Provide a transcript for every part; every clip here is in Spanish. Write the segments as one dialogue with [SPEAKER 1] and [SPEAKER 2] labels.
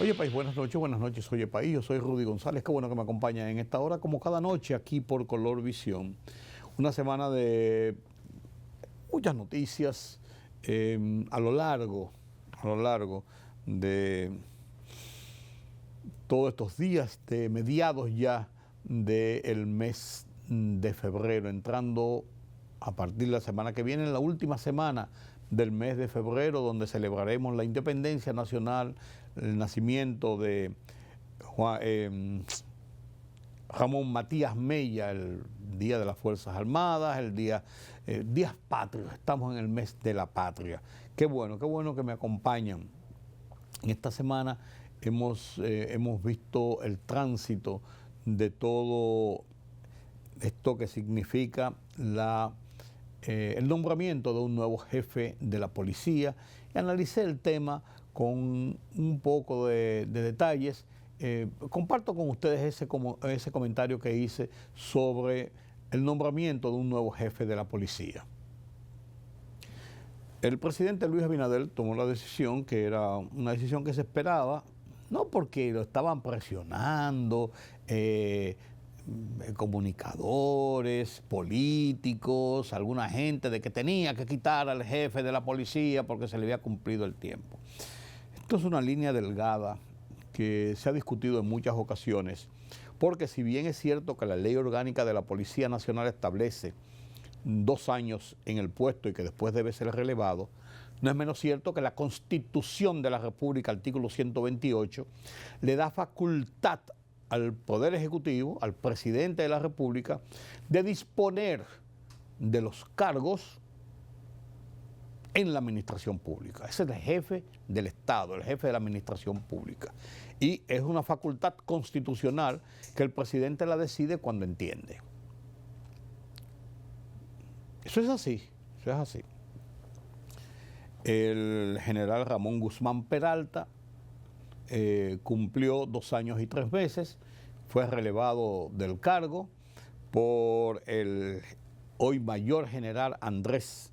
[SPEAKER 1] Oye País, buenas noches, oye País, yo soy Rudy González, qué bueno que me acompañan en esta hora, como cada noche aquí por Color Visión. Una semana de muchas noticias a lo largo de todos estos días, de mediados ya del mes de febrero, entrando a partir de la semana que viene, en la última semana del mes de febrero, donde celebraremos la independencia nacional, el nacimiento de Ramón Matías Mella, el Día de las Fuerzas Armadas, días patrios, estamos en el mes de la patria. Qué bueno que me acompañan. En esta semana hemos visto el tránsito de todo esto que significa el nombramiento de un nuevo jefe de la policía, y analicé el tema con un poco de detalles. Comparto con ustedes ese comentario que hice sobre el nombramiento de un nuevo jefe de la policía. El presidente Luis Abinader tomó la decisión, que era una decisión que se esperaba, no porque lo estaban presionando, comunicadores, políticos, alguna gente, de que tenía que quitar al jefe de la policía porque se le había cumplido el tiempo. Esto es una línea delgada que se ha discutido en muchas ocasiones, porque si bien es cierto que la Ley Orgánica de la Policía Nacional establece 2 años en el puesto y que después debe ser relevado, no es menos cierto que la Constitución de la República, artículo 128, le da facultad al Poder Ejecutivo, al Presidente de la República, de disponer de los cargos en la administración pública. Ese es el jefe del Estado, el jefe de la administración pública. Y es una facultad constitucional que el presidente la decide cuando entiende. Eso es así. El general Ramón Guzmán Peralta cumplió 2 años y 3 meses, fue relevado del cargo por el hoy mayor general Andrés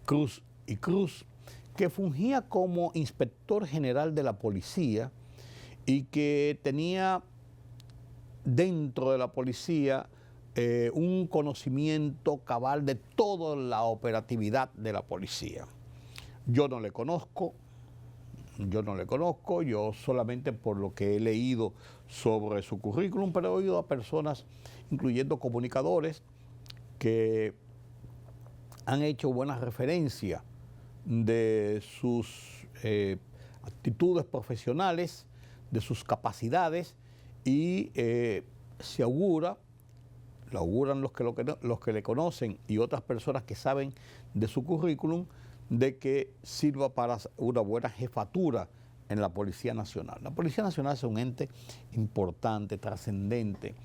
[SPEAKER 1] Cruz y Cruz, que fungía como inspector general de la policía y que tenía dentro de la policía un conocimiento cabal de toda la operatividad de la policía. Yo no le conozco, yo solamente por lo que he leído sobre su currículum, pero he oído a personas, incluyendo comunicadores, que han hecho buena referencia de sus actitudes profesionales, de sus capacidades, y lo auguran los que le conocen y otras personas que saben de su currículum, de que sirva para una buena jefatura en la Policía Nacional. La Policía Nacional es un ente importante, trascendente,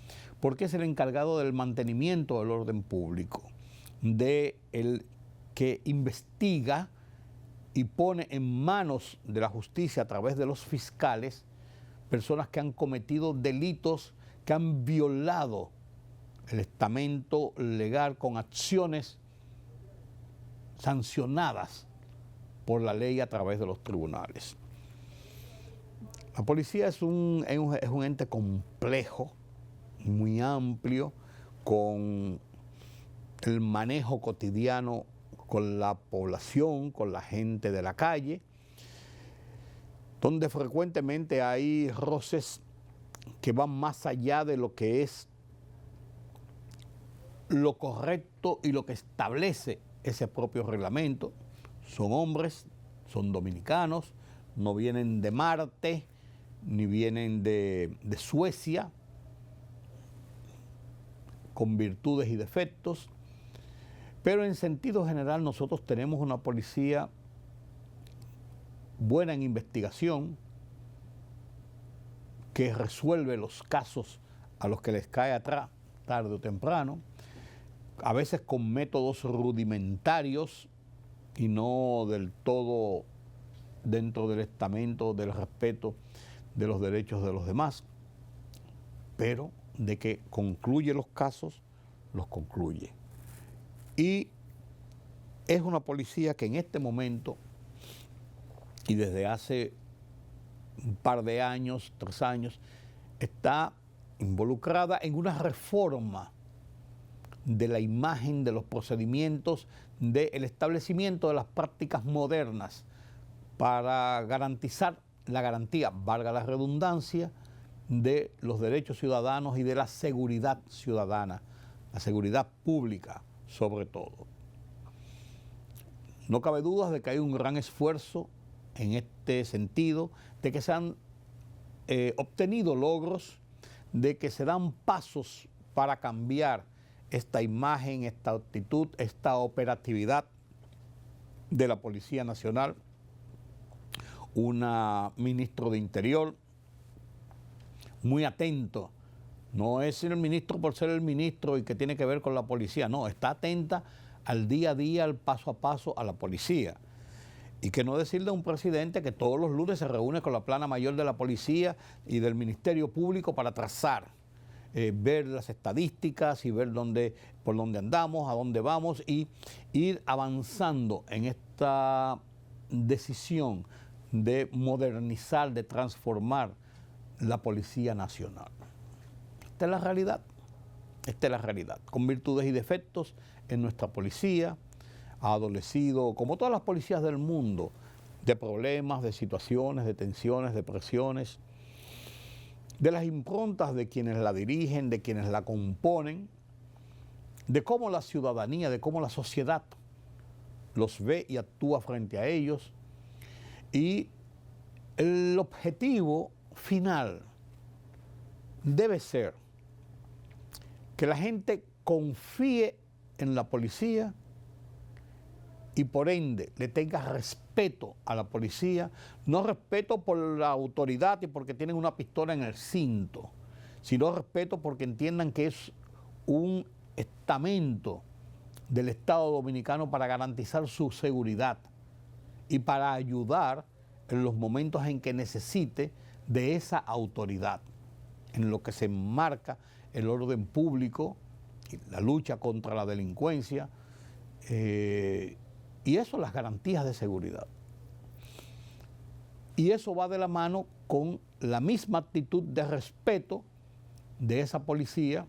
[SPEAKER 1] porque es el encargado del mantenimiento del orden público, de el que investiga y pone en manos de la justicia a través de los fiscales personas que han cometido delitos, que han violado el estamento legal con acciones sancionadas por la ley a través de los tribunales. La policía es un ente complejo, muy amplio, con el manejo cotidiano con la población, con la gente de la calle, donde frecuentemente hay roces que van más allá de lo que es lo correcto y lo que establece ese propio reglamento. Son hombres, son dominicanos, no vienen de Marte, ni vienen de Suecia, con virtudes y defectos, pero en sentido general nosotros tenemos una policía buena en investigación, que resuelve los casos a los que les cae atrás, tarde o temprano, a veces con métodos rudimentarios y no del todo dentro del estamento del respeto de los derechos de los demás, pero de que concluye los casos, los concluye. Y es una policía que en este momento y desde hace un par de años, 3 años, está involucrada en una reforma de la imagen, de los procedimientos, del establecimiento de las prácticas modernas para garantizar la garantía, valga la redundancia, de los derechos ciudadanos y de la seguridad ciudadana, la seguridad pública sobre todo. No cabe duda de que hay un gran esfuerzo en este sentido, de que se han obtenido logros, de que se dan pasos para cambiar esta imagen, esta actitud, esta operatividad de la Policía Nacional. Una ministro de Interior muy atento, no es el ministro por ser el ministro y que tiene que ver con la policía, no, está atenta al día a día, al paso a paso a la policía. Y que no decir de un presidente que todos los lunes se reúne con la plana mayor de la policía y del Ministerio Público para trazar, ver las estadísticas y ver por dónde andamos, a dónde vamos y ir avanzando en esta decisión de modernizar, de transformar la Policía Nacional. Esta es la realidad, esta es la realidad. Con virtudes y defectos en nuestra policía, ha adolecido, como todas las policías del mundo, de problemas, de situaciones, de tensiones, de presiones, de las improntas de quienes la dirigen, de quienes la componen, de cómo la ciudadanía, de cómo la sociedad los ve y actúa frente a ellos. Y el objetivo final debe ser que la gente confíe en la policía y por ende le tenga respeto a la policía, no respeto por la autoridad y porque tienen una pistola en el cinto, sino respeto porque entiendan que es un estamento del Estado Dominicano para garantizar su seguridad y para ayudar en los momentos en que necesite de esa autoridad, en lo que se enmarca el orden público, la lucha contra la delincuencia, y eso, las garantías de seguridad. Y eso va de la mano con la misma actitud de respeto de esa policía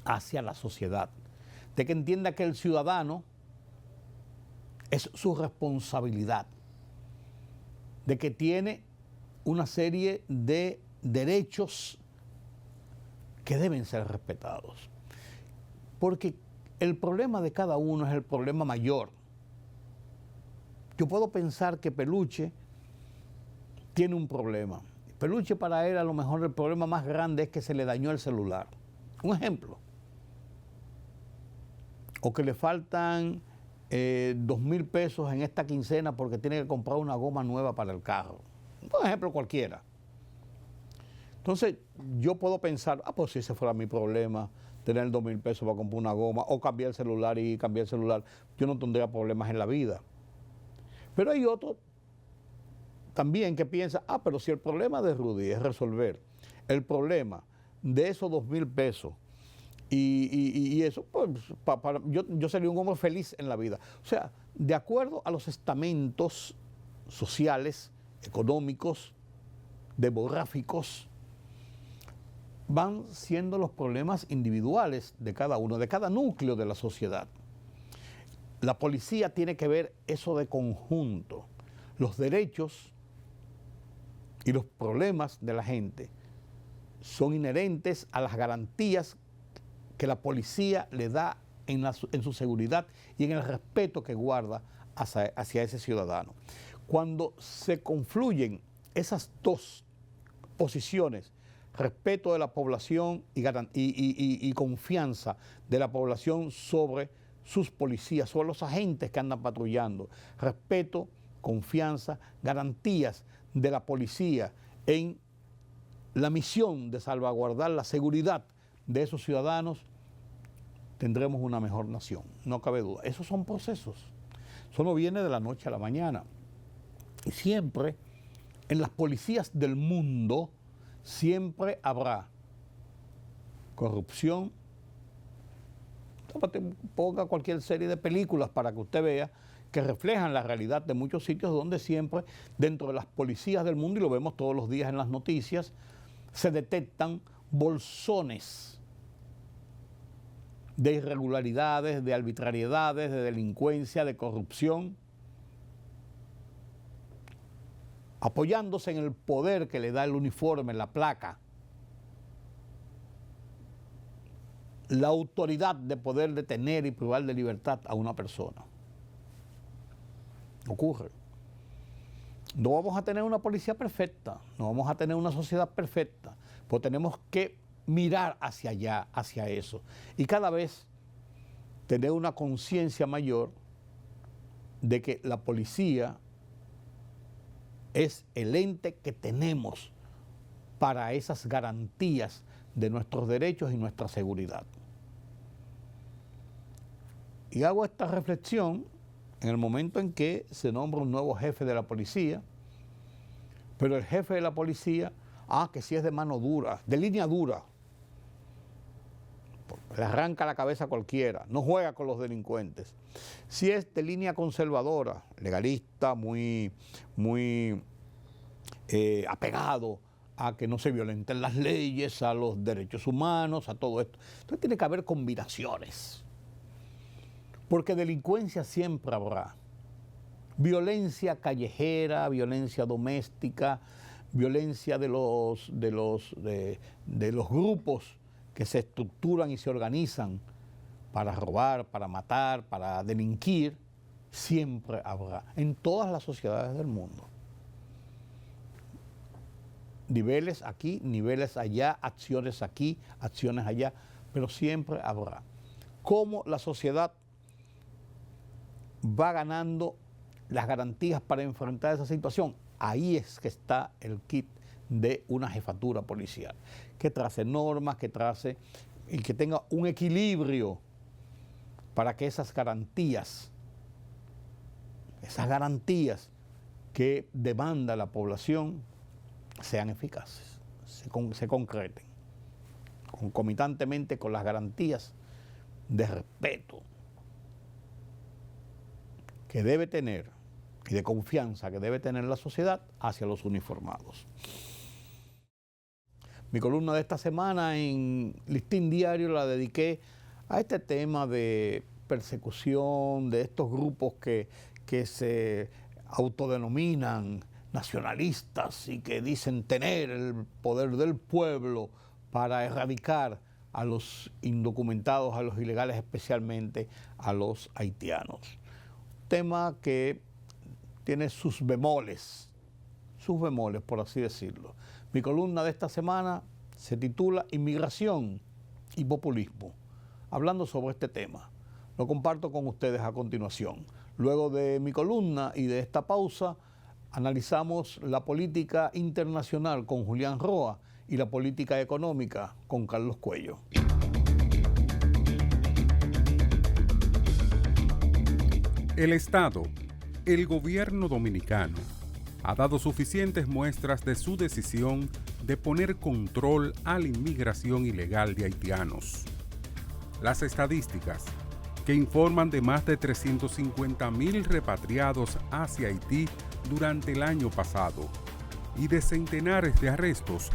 [SPEAKER 1] hacia la sociedad, de que entienda que el ciudadano es su responsabilidad, de que tiene una serie de derechos que deben ser respetados. Porque el problema de cada uno es el problema mayor. Yo puedo pensar que Peluche tiene un problema. Peluche, para él, a lo mejor el problema más grande es que se le dañó el celular. Un ejemplo. O que le faltan 2,000 pesos en esta quincena porque tiene que comprar una goma nueva para el carro. Un ejemplo cualquiera. Entonces, yo puedo pensar, pues si ese fuera mi problema, tener 2,000 pesos para comprar una goma o cambiar el celular y cambiar el celular, yo no tendría problemas en la vida. Pero hay otro también que piensa, pero si el problema de Rudy es resolver el problema de esos 2,000 pesos y eso, pues yo sería un hombre feliz en la vida. O sea, de acuerdo a los estamentos sociales, económicos, demográficos, van siendo los problemas individuales de cada uno, de cada núcleo de la sociedad. La policía tiene que ver eso de conjunto, los derechos y los problemas de la gente son inherentes a las garantías que la policía le da en su seguridad y en el respeto que guarda hacia ese ciudadano. Cuando se confluyen esas dos posiciones, respeto de la población y confianza de la población sobre sus policías, sobre los agentes que andan patrullando, respeto, confianza, garantías de la policía en la misión de salvaguardar la seguridad de esos ciudadanos, tendremos una mejor nación, no cabe duda. Esos son procesos, eso no viene de la noche a la mañana. Y siempre, en las policías del mundo, siempre habrá corrupción. Ponga cualquier serie de películas para que usted vea que reflejan la realidad de muchos sitios donde siempre dentro de las policías del mundo, y lo vemos todos los días en las noticias, se detectan bolsones de irregularidades, de arbitrariedades, de delincuencia, de corrupción, apoyándose en el poder que le da el uniforme, la placa, la autoridad de poder detener y privar de libertad a una persona. Ocurre. No vamos a tener una policía perfecta, no vamos a tener una sociedad perfecta, pues tenemos que mirar hacia allá, hacia eso, y cada vez tener una conciencia mayor de que la policía es el ente que tenemos para esas garantías de nuestros derechos y nuestra seguridad. Y hago esta reflexión en el momento en que se nombra un nuevo jefe de la policía, pero el jefe de la policía, que si es de mano dura, de línea dura, le arranca la cabeza a cualquiera, no juega con los delincuentes. Si es de línea conservadora, legalista, muy apegado a que no se violenten las leyes, a los derechos humanos, a todo esto. Entonces tiene que haber combinaciones, porque delincuencia siempre habrá. Violencia callejera, violencia doméstica, violencia de los grupos que se estructuran y se organizan para robar, para matar, para delinquir, siempre habrá, en todas las sociedades del mundo. Niveles aquí, niveles allá, acciones aquí, acciones allá, pero siempre habrá. ¿Cómo la sociedad va ganando las garantías para enfrentar esa situación? Ahí es que está el kit de una jefatura policial, que trace normas, que trace y que tenga un equilibrio para que esas garantías que demanda la población sean eficaces, se concreten, concomitantemente con las garantías de respeto que debe tener y de confianza que debe tener la sociedad hacia los uniformados. Mi columna de esta semana en Listín Diario la dediqué a este tema de persecución de estos grupos que se autodenominan nacionalistas y que dicen tener el poder del pueblo para erradicar a los indocumentados, a los ilegales, especialmente a los haitianos. Tema que tiene sus bemoles, por así decirlo. Mi columna de esta semana se titula Inmigración y Populismo, hablando sobre este tema. Lo comparto con ustedes a continuación. Luego de mi columna y de esta pausa, analizamos la política internacional con Julián Roa y la política económica con Carlos Cuello.
[SPEAKER 2] El Estado, el gobierno dominicano, ha dado suficientes muestras de su decisión de poner control a la inmigración ilegal de haitianos. Las estadísticas, que informan de más de 350,000 repatriados hacia Haití durante el año pasado y de centenares de arrestos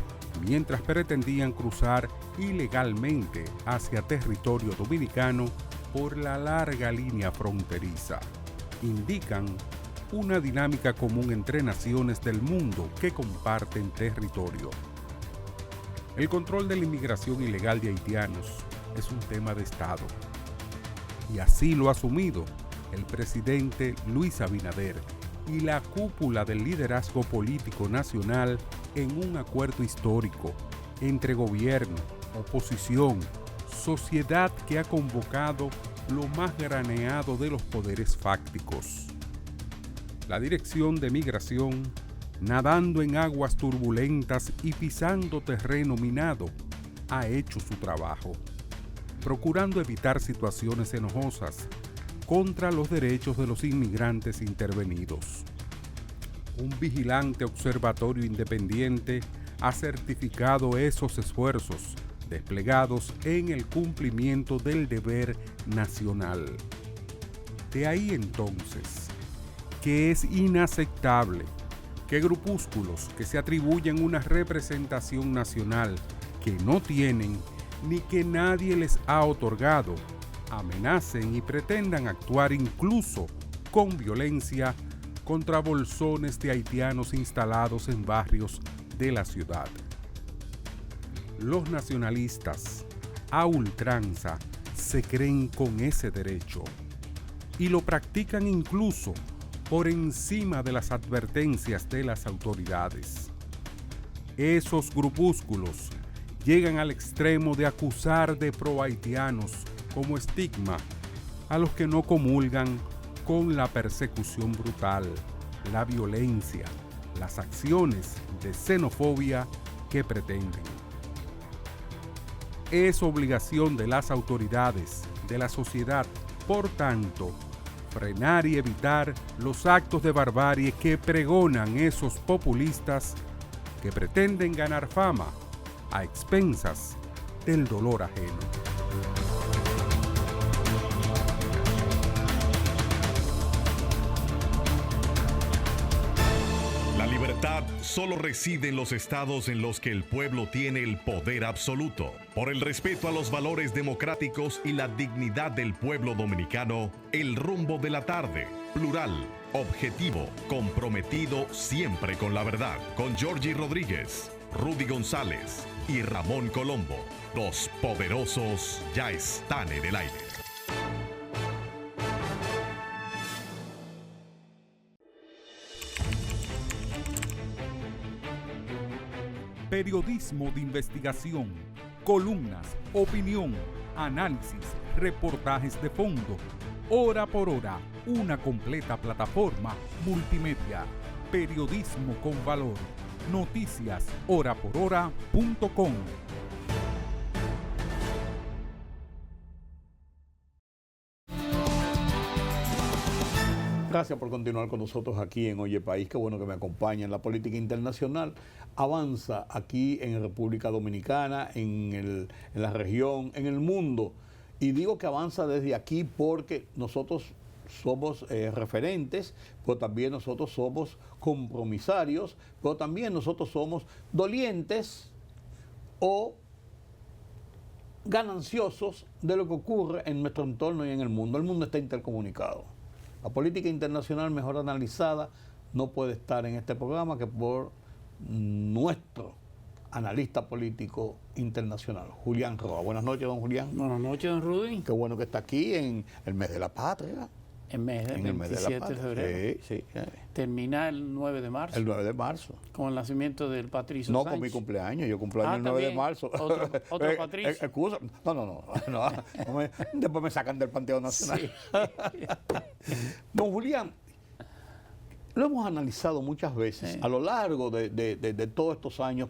[SPEAKER 2] mientras pretendían cruzar ilegalmente hacia territorio dominicano por la larga línea fronteriza, indican una dinámica común entre naciones del mundo que comparten territorio. El control de la inmigración ilegal de haitianos es un tema de Estado, y así lo ha asumido el presidente Luis Abinader y la cúpula del liderazgo político nacional en un acuerdo histórico entre gobierno, oposición, sociedad que ha convocado lo más graneado de los poderes fácticos. La Dirección de Migración, nadando en aguas turbulentas y pisando terreno minado, ha hecho su trabajo, procurando evitar situaciones enojosas contra los derechos de los inmigrantes intervenidos. Un vigilante observatorio independiente ha certificado esos esfuerzos desplegados en el cumplimiento del deber nacional. De ahí entonces que es inaceptable que grupúsculos que se atribuyen una representación nacional que no tienen ni que nadie les ha otorgado, amenacen y pretendan actuar incluso con violencia contra bolsones de haitianos instalados en barrios de la ciudad. Los nacionalistas, a ultranza, se creen con ese derecho y lo practican incluso por encima de las advertencias de las autoridades. Esos grupúsculos llegan al extremo de acusar de pro-haitianos como estigma a los que no comulgan con la persecución brutal, la violencia, las acciones de xenofobia que pretenden. Es obligación de las autoridades, de la sociedad, por tanto, frenar y evitar los actos de barbarie que pregonan esos populistas que pretenden ganar fama a expensas del dolor ajeno.
[SPEAKER 3] La libertad solo reside en los estados en los que el pueblo tiene el poder absoluto. Por el respeto a los valores democráticos y la dignidad del pueblo dominicano, el rumbo de la tarde, plural, objetivo, comprometido siempre con la verdad. Con Georgie Rodríguez, Rudy González y Ramón Colombo. Los poderosos ya están en el aire.
[SPEAKER 2] Periodismo de investigación, columnas, opinión, análisis, reportajes de fondo. Hora por hora, una completa plataforma multimedia. Periodismo con valor. Noticias horaporhora.com.
[SPEAKER 1] Gracias por continuar con nosotros aquí en Oye País. Qué bueno que me acompañen. La política internacional avanza aquí en República Dominicana, en la región, en el mundo. Y digo que avanza desde aquí porque nosotros somos referentes, pero también nosotros somos compromisarios, pero también nosotros somos dolientes o gananciosos de lo que ocurre en nuestro entorno y en el mundo. El mundo está intercomunicado. La política internacional mejor analizada no puede estar en este programa que por nuestro analista político internacional, Julián Roa. Buenas noches, don Julián.
[SPEAKER 4] Buenas noches, don Rudy.
[SPEAKER 1] Qué bueno que está aquí en el mes de la patria.
[SPEAKER 4] En el mes de febrero.
[SPEAKER 1] Sí, sí.
[SPEAKER 4] Termina el 9 de marzo.
[SPEAKER 1] El 9 de marzo.
[SPEAKER 4] Con el nacimiento del Patricio
[SPEAKER 1] No,
[SPEAKER 4] Sánchez.
[SPEAKER 1] con mi cumpleaños. Yo cumplo año el 9 de marzo.
[SPEAKER 4] Otro Patricio.
[SPEAKER 1] Excusa. No, después me sacan del Panteón Nacional. Sí. Don Julián, lo hemos analizado muchas veces a lo largo de todos estos años,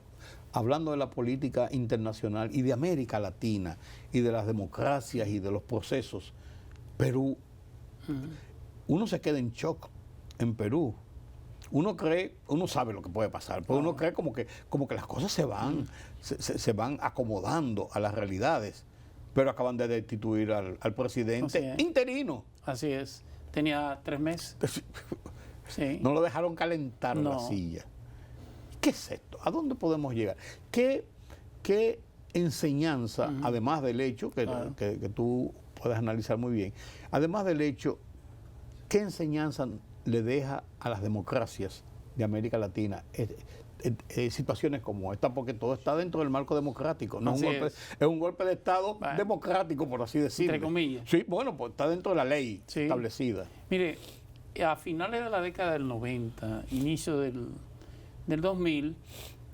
[SPEAKER 1] hablando de la política internacional y de América Latina y de las democracias y de los procesos. Perú. Uno se queda en shock en Perú. Uno sabe lo que puede pasar, pero uno cree como que las cosas se van acomodando a las realidades. Pero acaban de destituir al presidente interino.
[SPEAKER 4] Así es. Tenía 3 meses. Sí.
[SPEAKER 1] No lo dejaron calentar la silla. ¿Qué es esto? ¿A dónde podemos llegar? ¿Qué enseñanza, además del hecho, que tú puedes analizar muy bien, además del hecho, qué enseñanza le deja a las democracias de América Latina situaciones como esta? Porque todo está dentro del marco democrático, no es un golpe de Estado democrático, por así decirlo.
[SPEAKER 4] Entre comillas.
[SPEAKER 1] Sí, bueno, pues está dentro de la ley establecida.
[SPEAKER 4] Mire, a finales de la década del 90, inicio del 2000,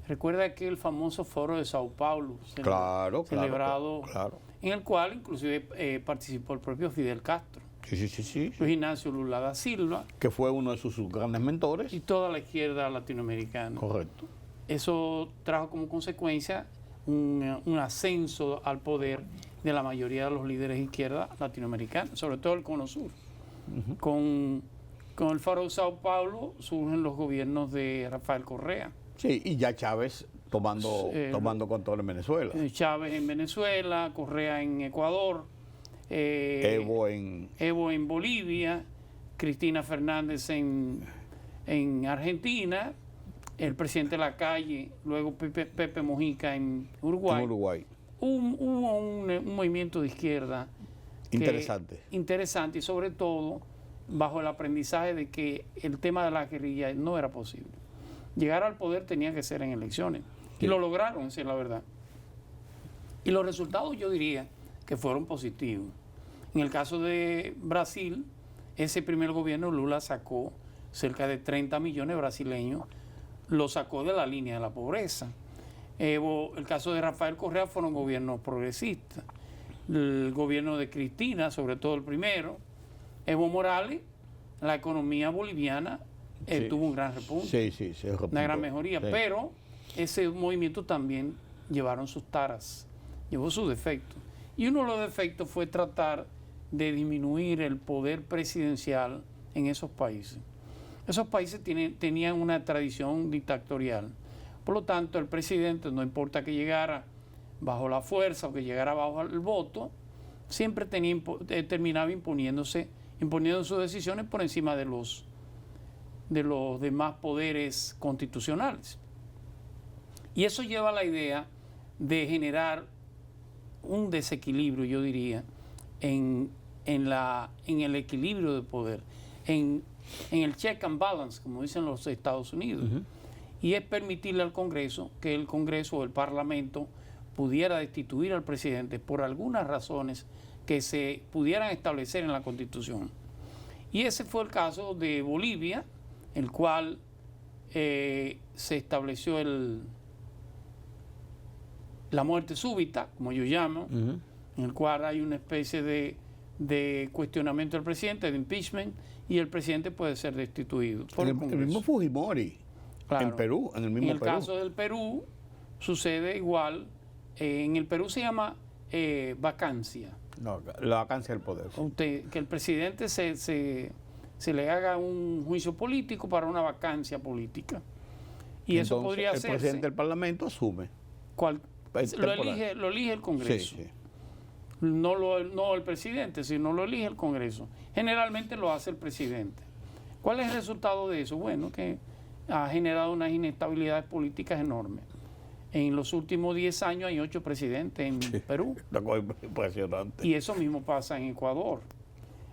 [SPEAKER 4] recuerda que el famoso foro de Sao Paulo, celebrado, en el cual inclusive participó el propio Fidel Castro.
[SPEAKER 1] Sí.
[SPEAKER 4] Luis Ignacio Lula da Silva.
[SPEAKER 1] Que fue uno de sus grandes mentores.
[SPEAKER 4] Y toda la izquierda latinoamericana.
[SPEAKER 1] Correcto.
[SPEAKER 4] Eso trajo como consecuencia un ascenso al poder de la mayoría de los líderes de izquierda latinoamericanos, sobre todo el Cono Sur. Con el Foro de Sao Paulo surgen los gobiernos de Rafael Correa.
[SPEAKER 1] Sí, y ya Chávez tomando control en Venezuela.
[SPEAKER 4] Chávez en Venezuela, Correa en Ecuador.
[SPEAKER 1] Evo en
[SPEAKER 4] Bolivia, Cristina Fernández en Argentina, el presidente Lacalle, luego Pepe Mujica en Uruguay.
[SPEAKER 1] En Uruguay.
[SPEAKER 4] Hubo un movimiento de izquierda interesante y sobre todo bajo el aprendizaje de que el tema de la guerrilla no era posible. Llegar al poder tenía que ser en elecciones. Y lo lograron, esa es la verdad. Y los resultados yo diría que fueron positivos. En el caso de Brasil, ese primer gobierno Lula sacó cerca de 30 millones de brasileños, lo sacó de la línea de la pobreza. El caso de Rafael Correa fueron gobiernos progresistas. El gobierno de Cristina, sobre todo el primero, Evo Morales, la economía boliviana tuvo un gran repunte, una gran mejoría, pero ese movimiento también llevaron sus taras, llevó sus defectos. Y uno de los defectos fue tratar de disminuir el poder presidencial en esos países. Esos países tenían una tradición dictatorial. Por lo tanto, el presidente, no importa que llegara bajo la fuerza o que llegara bajo el voto, siempre terminaba imponiendo sus decisiones por encima de los demás poderes constitucionales. Y eso lleva a la idea de generar un desequilibrio, yo diría, en el equilibrio de poder, en el check and balance, como dicen los Estados Unidos. Y es permitirle al Congreso que el Congreso o el Parlamento pudiera destituir al presidente por algunas razones que se pudieran establecer en la Constitución. Y ese fue el caso de Bolivia, el cual se estableció la muerte súbita, como yo llamo, en el cual hay una especie de cuestionamiento del presidente, de impeachment, y el presidente puede ser destituido por el Congreso.
[SPEAKER 1] El mismo Fujimori, claro, en Perú, en el mismo Perú.
[SPEAKER 4] En el caso del Perú sucede igual. En el Perú se llama vacancia.
[SPEAKER 1] No, la vacancia del poder.
[SPEAKER 4] Que el presidente se le haga un juicio político para una vacancia política. Y entonces, eso podría hacerse.
[SPEAKER 1] El presidente del Parlamento asume.
[SPEAKER 4] Lo elige el Congreso. Sí. No el presidente, sino lo elige el Congreso. Generalmente lo hace el presidente. ¿Cuál es el resultado de eso? Bueno, que ha generado unas inestabilidades políticas enormes. En los últimos 10 años hay 8 presidentes en Perú.
[SPEAKER 1] Impresionante.
[SPEAKER 4] Y eso mismo pasa en Ecuador.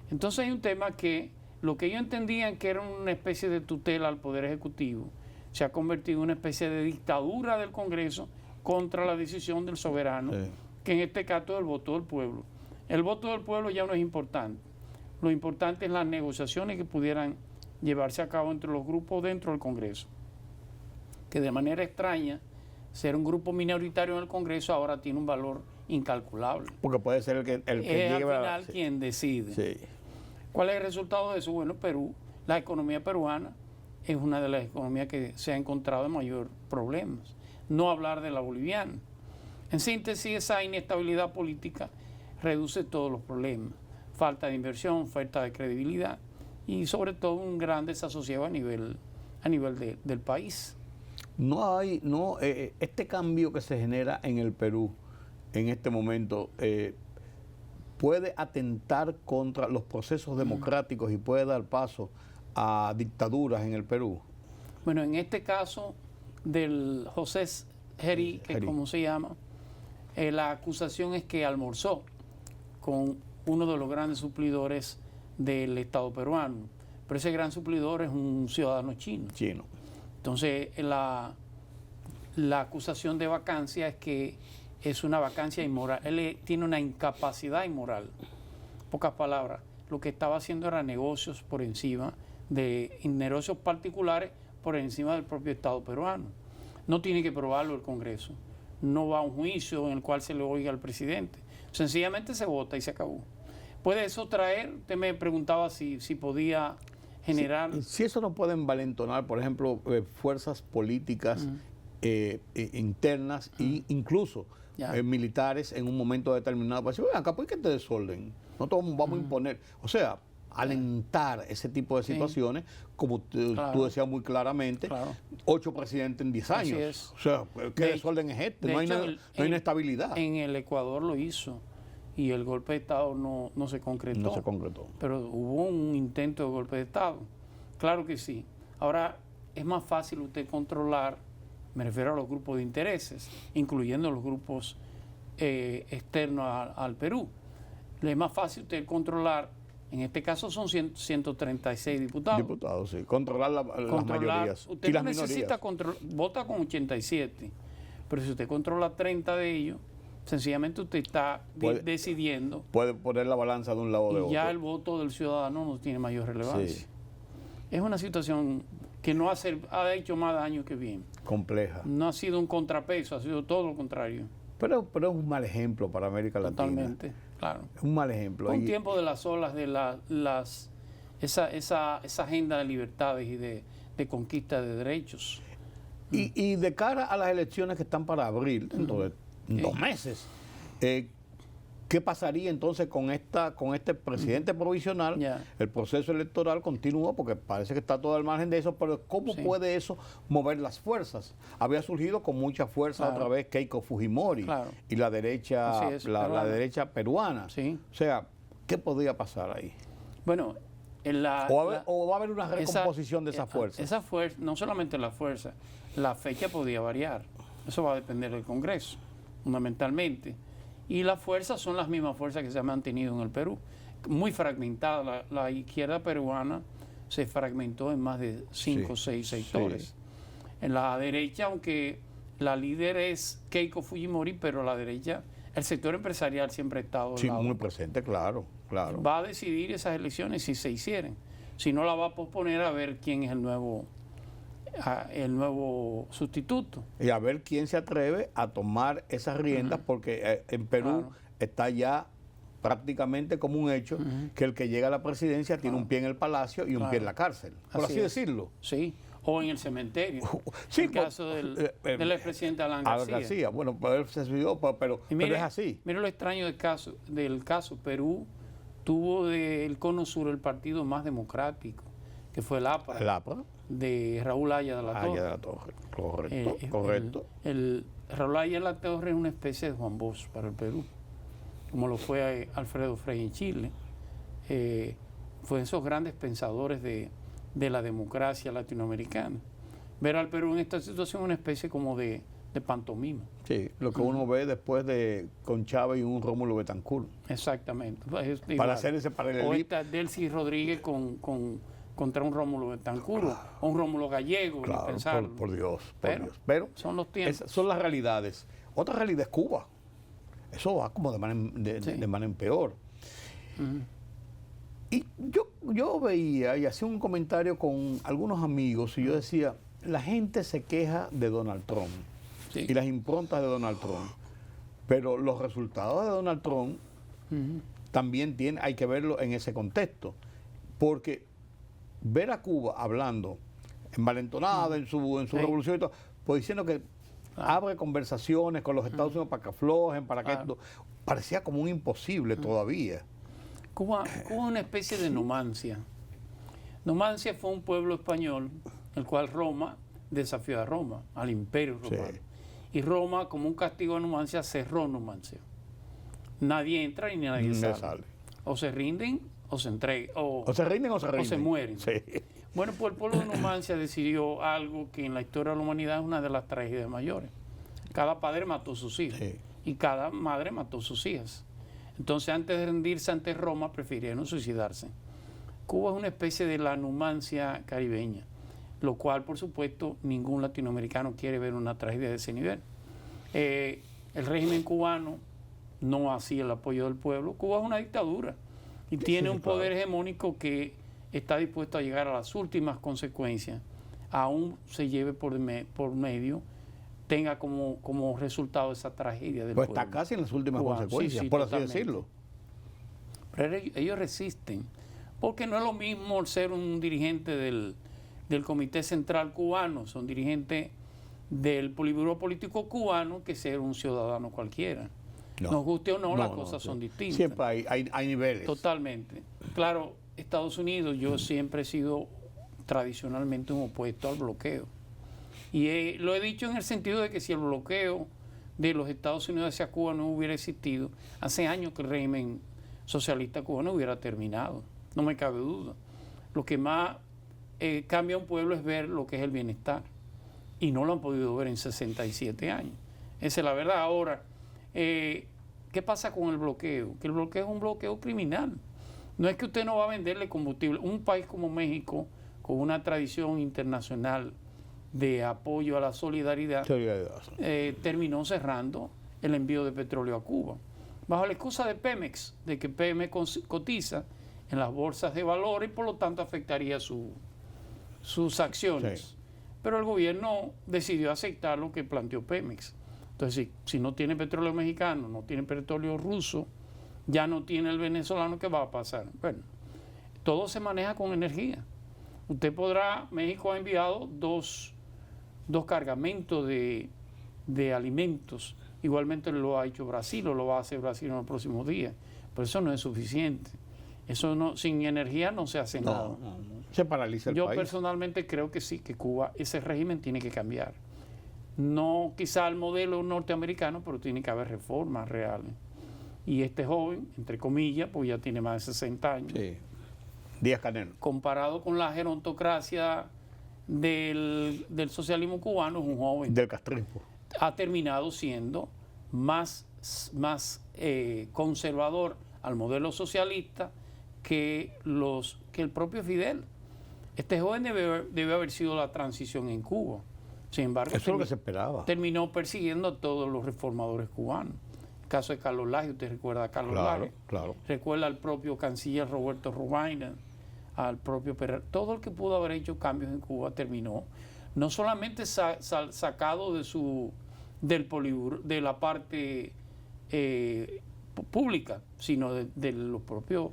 [SPEAKER 4] Entonces hay un tema que lo que ellos entendían que era una especie de tutela al Poder Ejecutivo se ha convertido en una especie de dictadura del Congreso contra la decisión del soberano, que en este caso es el voto del pueblo. El voto del pueblo ya no es importante. Lo importante es las negociaciones que pudieran llevarse a cabo entre los grupos dentro del Congreso. Que de manera extraña, ser un grupo minoritario en el Congreso ahora tiene un valor incalculable.
[SPEAKER 1] Porque puede ser el que
[SPEAKER 4] es al final quien decide.
[SPEAKER 1] Sí.
[SPEAKER 4] ¿Cuál es el resultado de eso? Bueno, Perú, la economía peruana es una de las economías que se ha encontrado en mayor problemas. No hablar de la boliviana. En síntesis, esa inestabilidad política reduce todos los problemas. Falta de inversión, falta de credibilidad y sobre todo un gran desasosiego a nivel del país.
[SPEAKER 1] Este cambio que se genera en el Perú en este momento puede atentar contra los procesos democráticos y puede dar paso a dictaduras en el Perú.
[SPEAKER 4] Bueno, en este caso del José Gerí, que es como se llama, la acusación es que almorzó con uno de los grandes suplidores del Estado peruano, pero ese gran suplidor es un ciudadano chino. Entonces, la acusación de vacancia es que es una vacancia inmoral. Él tiene una incapacidad inmoral. En pocas palabras, lo que estaba haciendo era negocios por encima negocios particulares por encima del propio Estado peruano. No tiene que probarlo el Congreso. No va a un juicio en el cual se le oiga al presidente. Sencillamente se vota y se acabó. ¿Puede eso traer? Usted me preguntaba si podía generar...
[SPEAKER 1] Si eso no puede envalentonar, por ejemplo, fuerzas políticas internas e incluso militares en un momento determinado para decir, acá pues que te desorden, no todos vamos a imponer. O sea, alentar ese tipo de situaciones, como tú decías muy claramente, 8 presidentes en 10 años. O sea, ¿qué desorden es este? No hay inestabilidad.
[SPEAKER 4] En el Ecuador lo hizo. y el golpe de Estado no se concretó.
[SPEAKER 1] No se concretó.
[SPEAKER 4] Pero hubo un intento de golpe de Estado. Claro que sí. Ahora, es más fácil usted controlar, me refiero a los grupos de intereses, incluyendo los grupos externos al Perú. Es más fácil usted controlar, en este caso son 136 diputados.
[SPEAKER 1] Diputados, sí. Controlar las mayorías.
[SPEAKER 4] Usted
[SPEAKER 1] y
[SPEAKER 4] no
[SPEAKER 1] las
[SPEAKER 4] necesita
[SPEAKER 1] minorías.
[SPEAKER 4] vota con 87, pero si usted controla 30 de ellos, sencillamente usted está decidiendo.
[SPEAKER 1] Puede poner la balanza de un lado o de
[SPEAKER 4] Y
[SPEAKER 1] otro.
[SPEAKER 4] ya el voto del ciudadano no tiene mayor relevancia.
[SPEAKER 1] Sí.
[SPEAKER 4] Es una situación que no ha hecho más daño que bien.
[SPEAKER 1] Compleja.
[SPEAKER 4] No ha sido un contrapeso, ha sido todo lo contrario.
[SPEAKER 1] Pero es un mal ejemplo para América Latina.
[SPEAKER 4] Totalmente, claro.
[SPEAKER 1] Es un mal ejemplo.
[SPEAKER 4] Fue un
[SPEAKER 1] Y-
[SPEAKER 4] tiempo de las olas de esa agenda de libertades y de conquista de derechos.
[SPEAKER 1] Y de cara a las elecciones que están para abril, dentro de 2 meses, ¿qué pasaría entonces con este presidente provisional?
[SPEAKER 4] Ya.
[SPEAKER 1] El proceso electoral continúa porque parece que está todo al margen de eso, pero ¿cómo
[SPEAKER 4] Sí.
[SPEAKER 1] puede eso mover las fuerzas? Había surgido con mucha fuerza
[SPEAKER 4] Claro.
[SPEAKER 1] otra vez Keiko Fujimori
[SPEAKER 4] Claro.
[SPEAKER 1] y la derecha,
[SPEAKER 4] Así es,
[SPEAKER 1] la
[SPEAKER 4] peruana.
[SPEAKER 1] derecha peruana.
[SPEAKER 4] Sí.
[SPEAKER 1] O sea, ¿qué podría pasar ahí?
[SPEAKER 4] Bueno,
[SPEAKER 1] ¿O va a haber una recomposición de esa fuerza?
[SPEAKER 4] Esa fuerza, no solamente la fuerza, la fecha podía variar. Eso va a depender del Congreso, fundamentalmente. Y las fuerzas son las mismas fuerzas que se han mantenido en el Perú. Muy fragmentada. La izquierda peruana se fragmentó en más de 5 o 6 sectores.
[SPEAKER 1] Sí.
[SPEAKER 4] En la derecha, aunque la líder es Keiko Fujimori, pero la derecha, el sector empresarial siempre ha estado al
[SPEAKER 1] Sí,
[SPEAKER 4] lado.
[SPEAKER 1] muy presente, claro.
[SPEAKER 4] Va a decidir esas elecciones si se hicieran. Si no, la va a posponer a ver quién es el nuevo sustituto.
[SPEAKER 1] Y a ver quién se atreve a tomar esas riendas, porque en Perú
[SPEAKER 4] Claro.
[SPEAKER 1] está ya prácticamente como un hecho que el que llega a la presidencia tiene un pie en el palacio y un pie en la cárcel, por así
[SPEAKER 4] es.
[SPEAKER 1] decirlo.
[SPEAKER 4] Sí, o en el cementerio.
[SPEAKER 1] Sí,
[SPEAKER 4] el caso del expresidente Alan García.
[SPEAKER 1] Bueno, pues él se suicidó, pero
[SPEAKER 4] Y mire,
[SPEAKER 1] es así.
[SPEAKER 4] mire lo extraño del caso. Perú tuvo del Cono Sur el partido más democrático, que fue el APRA,
[SPEAKER 1] El APRA,
[SPEAKER 4] de Raúl Haya de la Torre.
[SPEAKER 1] Haya de la Torre. Correcto, correcto.
[SPEAKER 4] Raúl Haya de la Torre es una especie de Juan Bosch para el Perú, como lo fue Alfredo Frei en Chile. Fue esos grandes pensadores de la democracia latinoamericana. Ver al Perú en esta situación es una especie como de pantomima.
[SPEAKER 1] Sí, lo que uno ve después de con Chávez y un Rómulo Betancourt.
[SPEAKER 4] Exactamente. Es
[SPEAKER 1] Para
[SPEAKER 4] igual.
[SPEAKER 1] hacer ese
[SPEAKER 4] O
[SPEAKER 1] paralelismo.
[SPEAKER 4] esta Delcy Rodríguez contra un Rómulo Betancourt o un Rómulo Gallego, ni
[SPEAKER 1] Claro,
[SPEAKER 4] pensarlo.
[SPEAKER 1] por Dios,
[SPEAKER 4] Pero son los tiempos.
[SPEAKER 1] Esas son las realidades. Otra realidad es Cuba. Eso va como de manera en peor. Y yo veía y hacía un comentario con algunos amigos y yo decía, la gente se queja de Donald Trump
[SPEAKER 4] Sí.
[SPEAKER 1] y las improntas de Donald Trump, pero los resultados de Donald Trump también hay que verlo en ese contexto, porque ver a Cuba hablando envalentonada en su revolución y todo, pues diciendo que abre conversaciones con los Estados Unidos para que aflojen, para que esto, parecía como un imposible todavía.
[SPEAKER 4] Cuba es una especie de Numancia. Numancia fue un pueblo español, el cual Roma desafió a Roma, al imperio romano.
[SPEAKER 1] Sí.
[SPEAKER 4] Y Roma, como un castigo a Numancia, cerró Numancia. Nadie entra y nadie
[SPEAKER 1] No
[SPEAKER 4] sale.
[SPEAKER 1] sale.
[SPEAKER 4] O se rinden o se entregan.
[SPEAKER 1] O se rinden o se rinden.
[SPEAKER 4] se mueren.
[SPEAKER 1] Sí.
[SPEAKER 4] Bueno, pues el pueblo de Numancia decidió algo que en la historia de la humanidad es una de las tragedias mayores. Cada padre mató a sus hijos
[SPEAKER 1] Sí.
[SPEAKER 4] y cada madre mató a sus hijas. Entonces, antes de rendirse ante Roma, prefirieron suicidarse. Cuba es una especie de la Numancia caribeña, lo cual, por supuesto, ningún latinoamericano quiere ver una tragedia de ese nivel. El régimen cubano no hacía el apoyo del pueblo. Cuba es una dictadura y tiene un poder hegemónico que está dispuesto a llegar a las últimas consecuencias, aún se lleve por medio, tenga como resultado esa tragedia del
[SPEAKER 1] Pues
[SPEAKER 4] pueblo.
[SPEAKER 1] está casi en las últimas
[SPEAKER 4] Cubano.
[SPEAKER 1] consecuencias,
[SPEAKER 4] Sí,
[SPEAKER 1] por
[SPEAKER 4] totalmente.
[SPEAKER 1] así decirlo.
[SPEAKER 4] Pero ellos resisten, porque no es lo mismo ser un dirigente del Comité Central cubano, son dirigentes del Politburó Político cubano, que ser un ciudadano cualquiera.
[SPEAKER 1] No.
[SPEAKER 4] Nos guste o no, las
[SPEAKER 1] No,
[SPEAKER 4] cosas
[SPEAKER 1] sí.
[SPEAKER 4] son distintas.
[SPEAKER 1] Siempre hay niveles.
[SPEAKER 4] Totalmente. Claro, Estados Unidos, yo siempre he sido tradicionalmente un opuesto al bloqueo. Y lo he dicho en el sentido de que si el bloqueo de los Estados Unidos hacia Cuba no hubiera existido, hace años que el régimen socialista cubano hubiera terminado, no me cabe duda. Lo que más cambia a un pueblo es ver lo que es el bienestar, y no lo han podido ver en 67 años. Esa es la verdad. Ahora, ¿qué pasa con el bloqueo? Que el bloqueo es un bloqueo criminal. No es que usted no va a venderle combustible. Un país como México, con una tradición internacional de apoyo a la solidaridad, terminó cerrando el envío de petróleo a Cuba, bajo la excusa de Pemex, de que Pemex cotiza en las bolsas de valores y por lo tanto afectaría sus acciones. Sí. Pero el gobierno decidió aceptar lo que planteó Pemex. Entonces, si no tiene petróleo mexicano, no tiene petróleo ruso, ya no tiene el venezolano, ¿qué va a pasar? Bueno, todo se maneja con energía. Usted podrá, México ha enviado dos cargamentos de alimentos, igualmente lo ha hecho Brasil, o lo va a hacer Brasil en los próximos días, pero eso no es suficiente. Eso no, sin energía no se hace nada.
[SPEAKER 1] No. Se paraliza el país.
[SPEAKER 4] Yo personalmente creo que sí, que Cuba, ese régimen tiene que cambiar. No quizá el modelo norteamericano, pero tiene que haber reformas reales. Y este joven, entre comillas, pues ya tiene más de 60 años.
[SPEAKER 1] Sí. Díaz-Canel.
[SPEAKER 4] Comparado con la gerontocracia del socialismo cubano, es un joven.
[SPEAKER 1] Del castrismo.
[SPEAKER 4] Ha terminado siendo más conservador al modelo socialista que el propio Fidel. Este joven debe haber sido la transición en Cuba. Sin embargo,
[SPEAKER 1] eso es lo que se esperaba.
[SPEAKER 4] Terminó persiguiendo a todos los reformadores cubanos. El caso de Carlos Laje, usted recuerda a Carlos Laje.
[SPEAKER 1] Claro.
[SPEAKER 4] Recuerda al propio canciller Roberto Robaina, al propio Perret. Todo el que pudo haber hecho cambios en Cuba terminó no solamente sacado de la parte pública, sino de los propios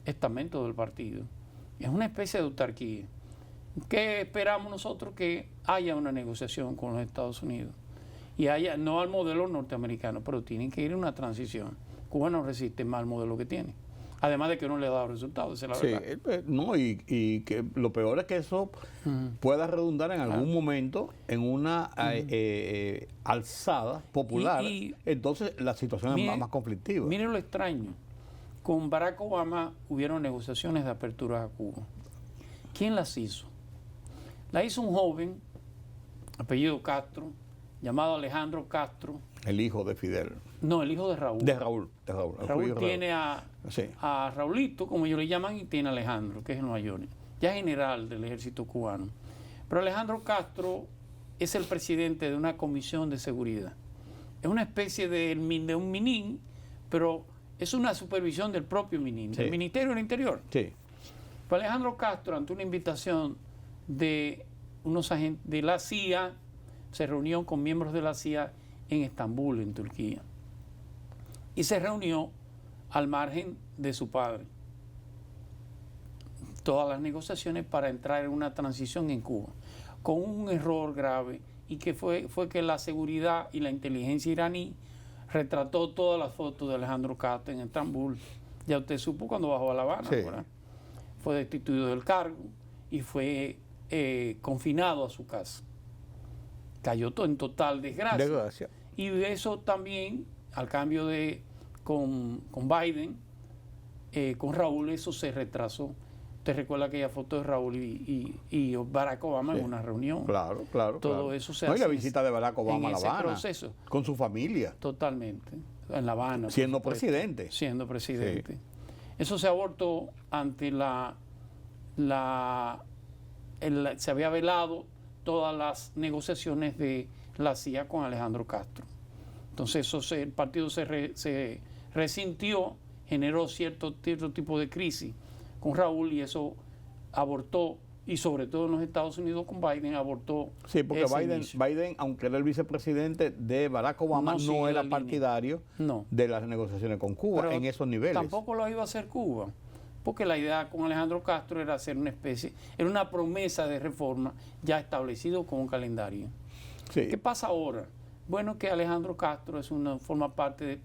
[SPEAKER 4] estamentos del partido. Es una especie de autarquía. ¿Qué esperamos nosotros? Que haya una negociación con los Estados Unidos y haya, no al modelo norteamericano, pero tienen que ir a una transición. Cuba no resiste más al modelo que tiene, además de que no le ha dado resultados, esa es la verdad.
[SPEAKER 1] No, y que lo peor es que eso pueda redundar en algún momento en una alzada popular. Entonces la situación es más conflictiva.
[SPEAKER 4] Miren lo extraño. Con Barack Obama hubieron negociaciones de apertura a Cuba. ¿Quién las hizo? La hizo un joven, apellido Castro, llamado Alejandro Castro.
[SPEAKER 1] El hijo de Fidel.
[SPEAKER 4] No, el hijo de Raúl.
[SPEAKER 1] De Raúl.
[SPEAKER 4] Raúl tiene a Raulito, como ellos le llaman, y tiene a Alejandro, que es el mayor. Ya general del ejército cubano. Pero Alejandro Castro es el presidente de una comisión de seguridad. Es una especie de un MININ, pero es una supervisión del propio MININ, del Ministerio del Interior.
[SPEAKER 1] Sí.
[SPEAKER 4] Pues Alejandro Castro, ante una invitación de unos agentes de la CIA, se reunió con miembros de la CIA en Estambul, en Turquía. Y se reunió al margen de su padre. Todas las negociaciones para entrar en una transición en Cuba, con un error grave, y que fue que la seguridad y la inteligencia iraní retrató todas las fotos de Alejandro Castro en Estambul. Ya usted supo cuando bajó a La Habana, ¿verdad? Fue destituido del cargo y fue confinado a su casa. Cayó en total desgracia. Y eso también, al cambio con Biden, con Raúl, eso se retrasó. Usted recuerda aquella foto de Raúl y Barack Obama en una reunión.
[SPEAKER 1] Claro.
[SPEAKER 4] Todo eso se hace.
[SPEAKER 1] Y la visita de Barack Obama a La Habana.
[SPEAKER 4] Proceso.
[SPEAKER 1] Con su familia.
[SPEAKER 4] Totalmente. En La Habana.
[SPEAKER 1] Siendo presidente.
[SPEAKER 4] Siendo presidente. Sí. Eso se abortó ante se había velado todas las negociaciones de la CIA con Alejandro Castro. Entonces el partido se resintió, generó cierto tipo de crisis con Raúl, y eso abortó, y sobre todo en los Estados Unidos con Biden abortó.
[SPEAKER 1] Sí, porque Biden, aunque era el vicepresidente de Barack Obama, no era partidario de las negociaciones con Cuba. Pero en esos niveles.
[SPEAKER 4] Tampoco lo iba a hacer Cuba, porque la idea con Alejandro Castro era hacer era una promesa de reforma ya establecido con un calendario. Sí. ¿Qué pasa ahora? Bueno, que Alejandro Castro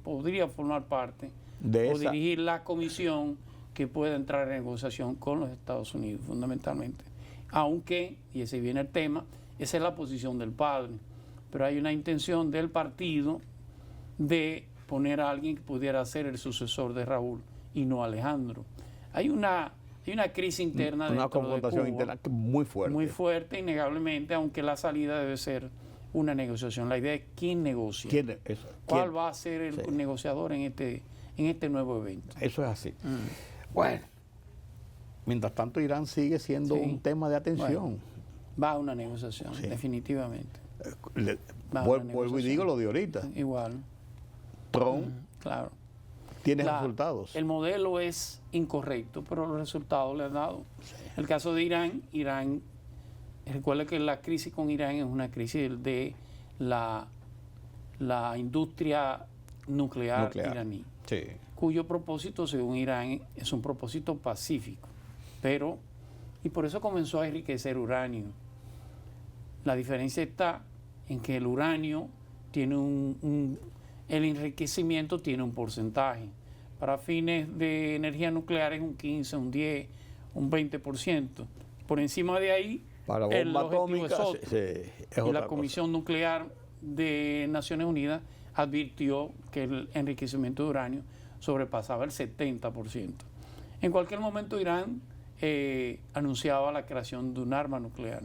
[SPEAKER 4] podría formar parte o dirigir la comisión que pueda entrar en negociación con los Estados Unidos, fundamentalmente. Aunque, y ese viene el tema, esa es la posición del padre, pero hay una intención del partido de poner a alguien que pudiera ser el sucesor de Raúl y no Alejandro. Hay una crisis interna
[SPEAKER 1] Una
[SPEAKER 4] dentro de
[SPEAKER 1] confrontación
[SPEAKER 4] Cuba,
[SPEAKER 1] interna muy fuerte.
[SPEAKER 4] muy fuerte, innegablemente, aunque la salida debe ser una negociación. La idea es quién negocia.
[SPEAKER 1] ¿Quién es eso?
[SPEAKER 4] ¿Cuál
[SPEAKER 1] ¿Quién?
[SPEAKER 4] va a ser el negociador en este nuevo evento?
[SPEAKER 1] Eso es así. Bueno, mientras tanto Irán sigue siendo
[SPEAKER 4] Sí.
[SPEAKER 1] un tema de atención.
[SPEAKER 4] Bueno, va a una negociación,
[SPEAKER 1] Sí.
[SPEAKER 4] definitivamente.
[SPEAKER 1] Le-
[SPEAKER 4] Va a una
[SPEAKER 1] vuelvo y
[SPEAKER 4] negociación.
[SPEAKER 1] digo lo de ahorita.
[SPEAKER 4] Igual,
[SPEAKER 1] Trump
[SPEAKER 4] claro.
[SPEAKER 1] tiene resultados.
[SPEAKER 4] El modelo es incorrecto, pero los resultados le han dado. El caso de Irán, recuerda que la crisis con Irán es una crisis de la industria nuclear iraní,
[SPEAKER 1] Sí.
[SPEAKER 4] cuyo propósito, según Irán, es un propósito pacífico. Y por eso comenzó a enriquecer uranio. La diferencia está en que el uranio tiene el enriquecimiento tiene un porcentaje. Para fines de energía nuclear es un 15, un 10, un 20%. Por encima de ahí,
[SPEAKER 1] Para
[SPEAKER 4] el
[SPEAKER 1] bomba
[SPEAKER 4] objetivo es
[SPEAKER 1] atómica
[SPEAKER 4] otro.
[SPEAKER 1] es
[SPEAKER 4] Y
[SPEAKER 1] otra
[SPEAKER 4] la
[SPEAKER 1] cosa.
[SPEAKER 4] Comisión Nuclear de Naciones Unidas advirtió que el enriquecimiento de uranio sobrepasaba el 70%. En cualquier momento Irán anunciaba la creación de un arma nuclear.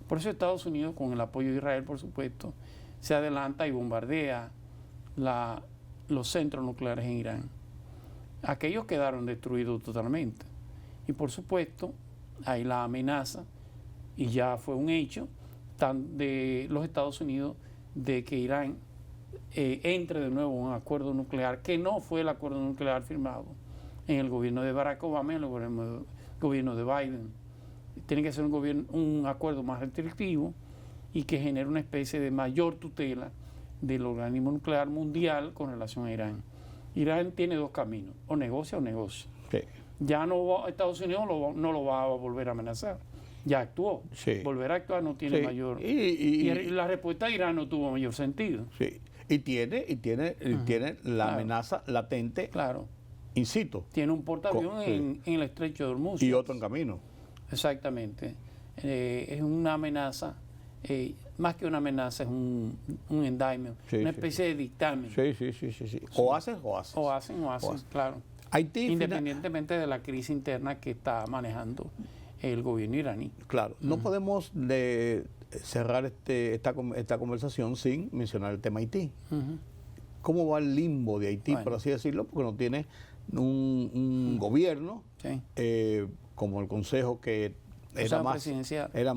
[SPEAKER 4] Por eso Estados Unidos, con el apoyo de Israel, por supuesto, se adelanta y bombardea los centros nucleares en Irán. Aquellos quedaron destruidos totalmente. Y por supuesto, hay la amenaza, y ya fue un hecho, de los Estados Unidos de que Irán entre de nuevo en un acuerdo nuclear, que no fue el acuerdo nuclear firmado en el gobierno de Barack Obama y en el gobierno de Biden. Tiene que ser un acuerdo más restrictivo y que genere una especie de mayor tutela del organismo nuclear mundial con relación a Irán. Irán tiene dos caminos, o negocia o negocia.
[SPEAKER 1] Sí.
[SPEAKER 4] Ya Estados Unidos no lo va a volver a amenazar. Ya actuó.
[SPEAKER 1] Sí.
[SPEAKER 4] Volver a actuar no tiene
[SPEAKER 1] Sí.
[SPEAKER 4] mayor...
[SPEAKER 1] Y
[SPEAKER 4] la respuesta de Irán no tuvo mayor sentido.
[SPEAKER 1] sí. Y tiene la
[SPEAKER 4] Claro.
[SPEAKER 1] amenaza latente
[SPEAKER 4] Claro.
[SPEAKER 1] in situ
[SPEAKER 4] Tiene un portaaviones
[SPEAKER 1] Sí.
[SPEAKER 4] en el estrecho de Hormuz.
[SPEAKER 1] y otro en camino.
[SPEAKER 4] Exactamente. Es una amenaza, más que una amenaza, es un indictment,
[SPEAKER 1] Sí,
[SPEAKER 4] una
[SPEAKER 1] sí,
[SPEAKER 4] especie de dictamen.
[SPEAKER 1] Sí. O haces o haces.
[SPEAKER 4] O hacen, claro.
[SPEAKER 1] Haití,
[SPEAKER 4] Independientemente de la crisis interna que está manejando el gobierno iraní.
[SPEAKER 1] claro, no podemos cerrar esta conversación sin mencionar el tema Haití.
[SPEAKER 4] Ujú.
[SPEAKER 1] ¿Cómo va el limbo de Haití,
[SPEAKER 4] Bueno.
[SPEAKER 1] por así decirlo? Porque no tiene un gobierno
[SPEAKER 4] Sí.
[SPEAKER 1] como el Consejo que
[SPEAKER 4] Consejo presidencial.
[SPEAKER 1] era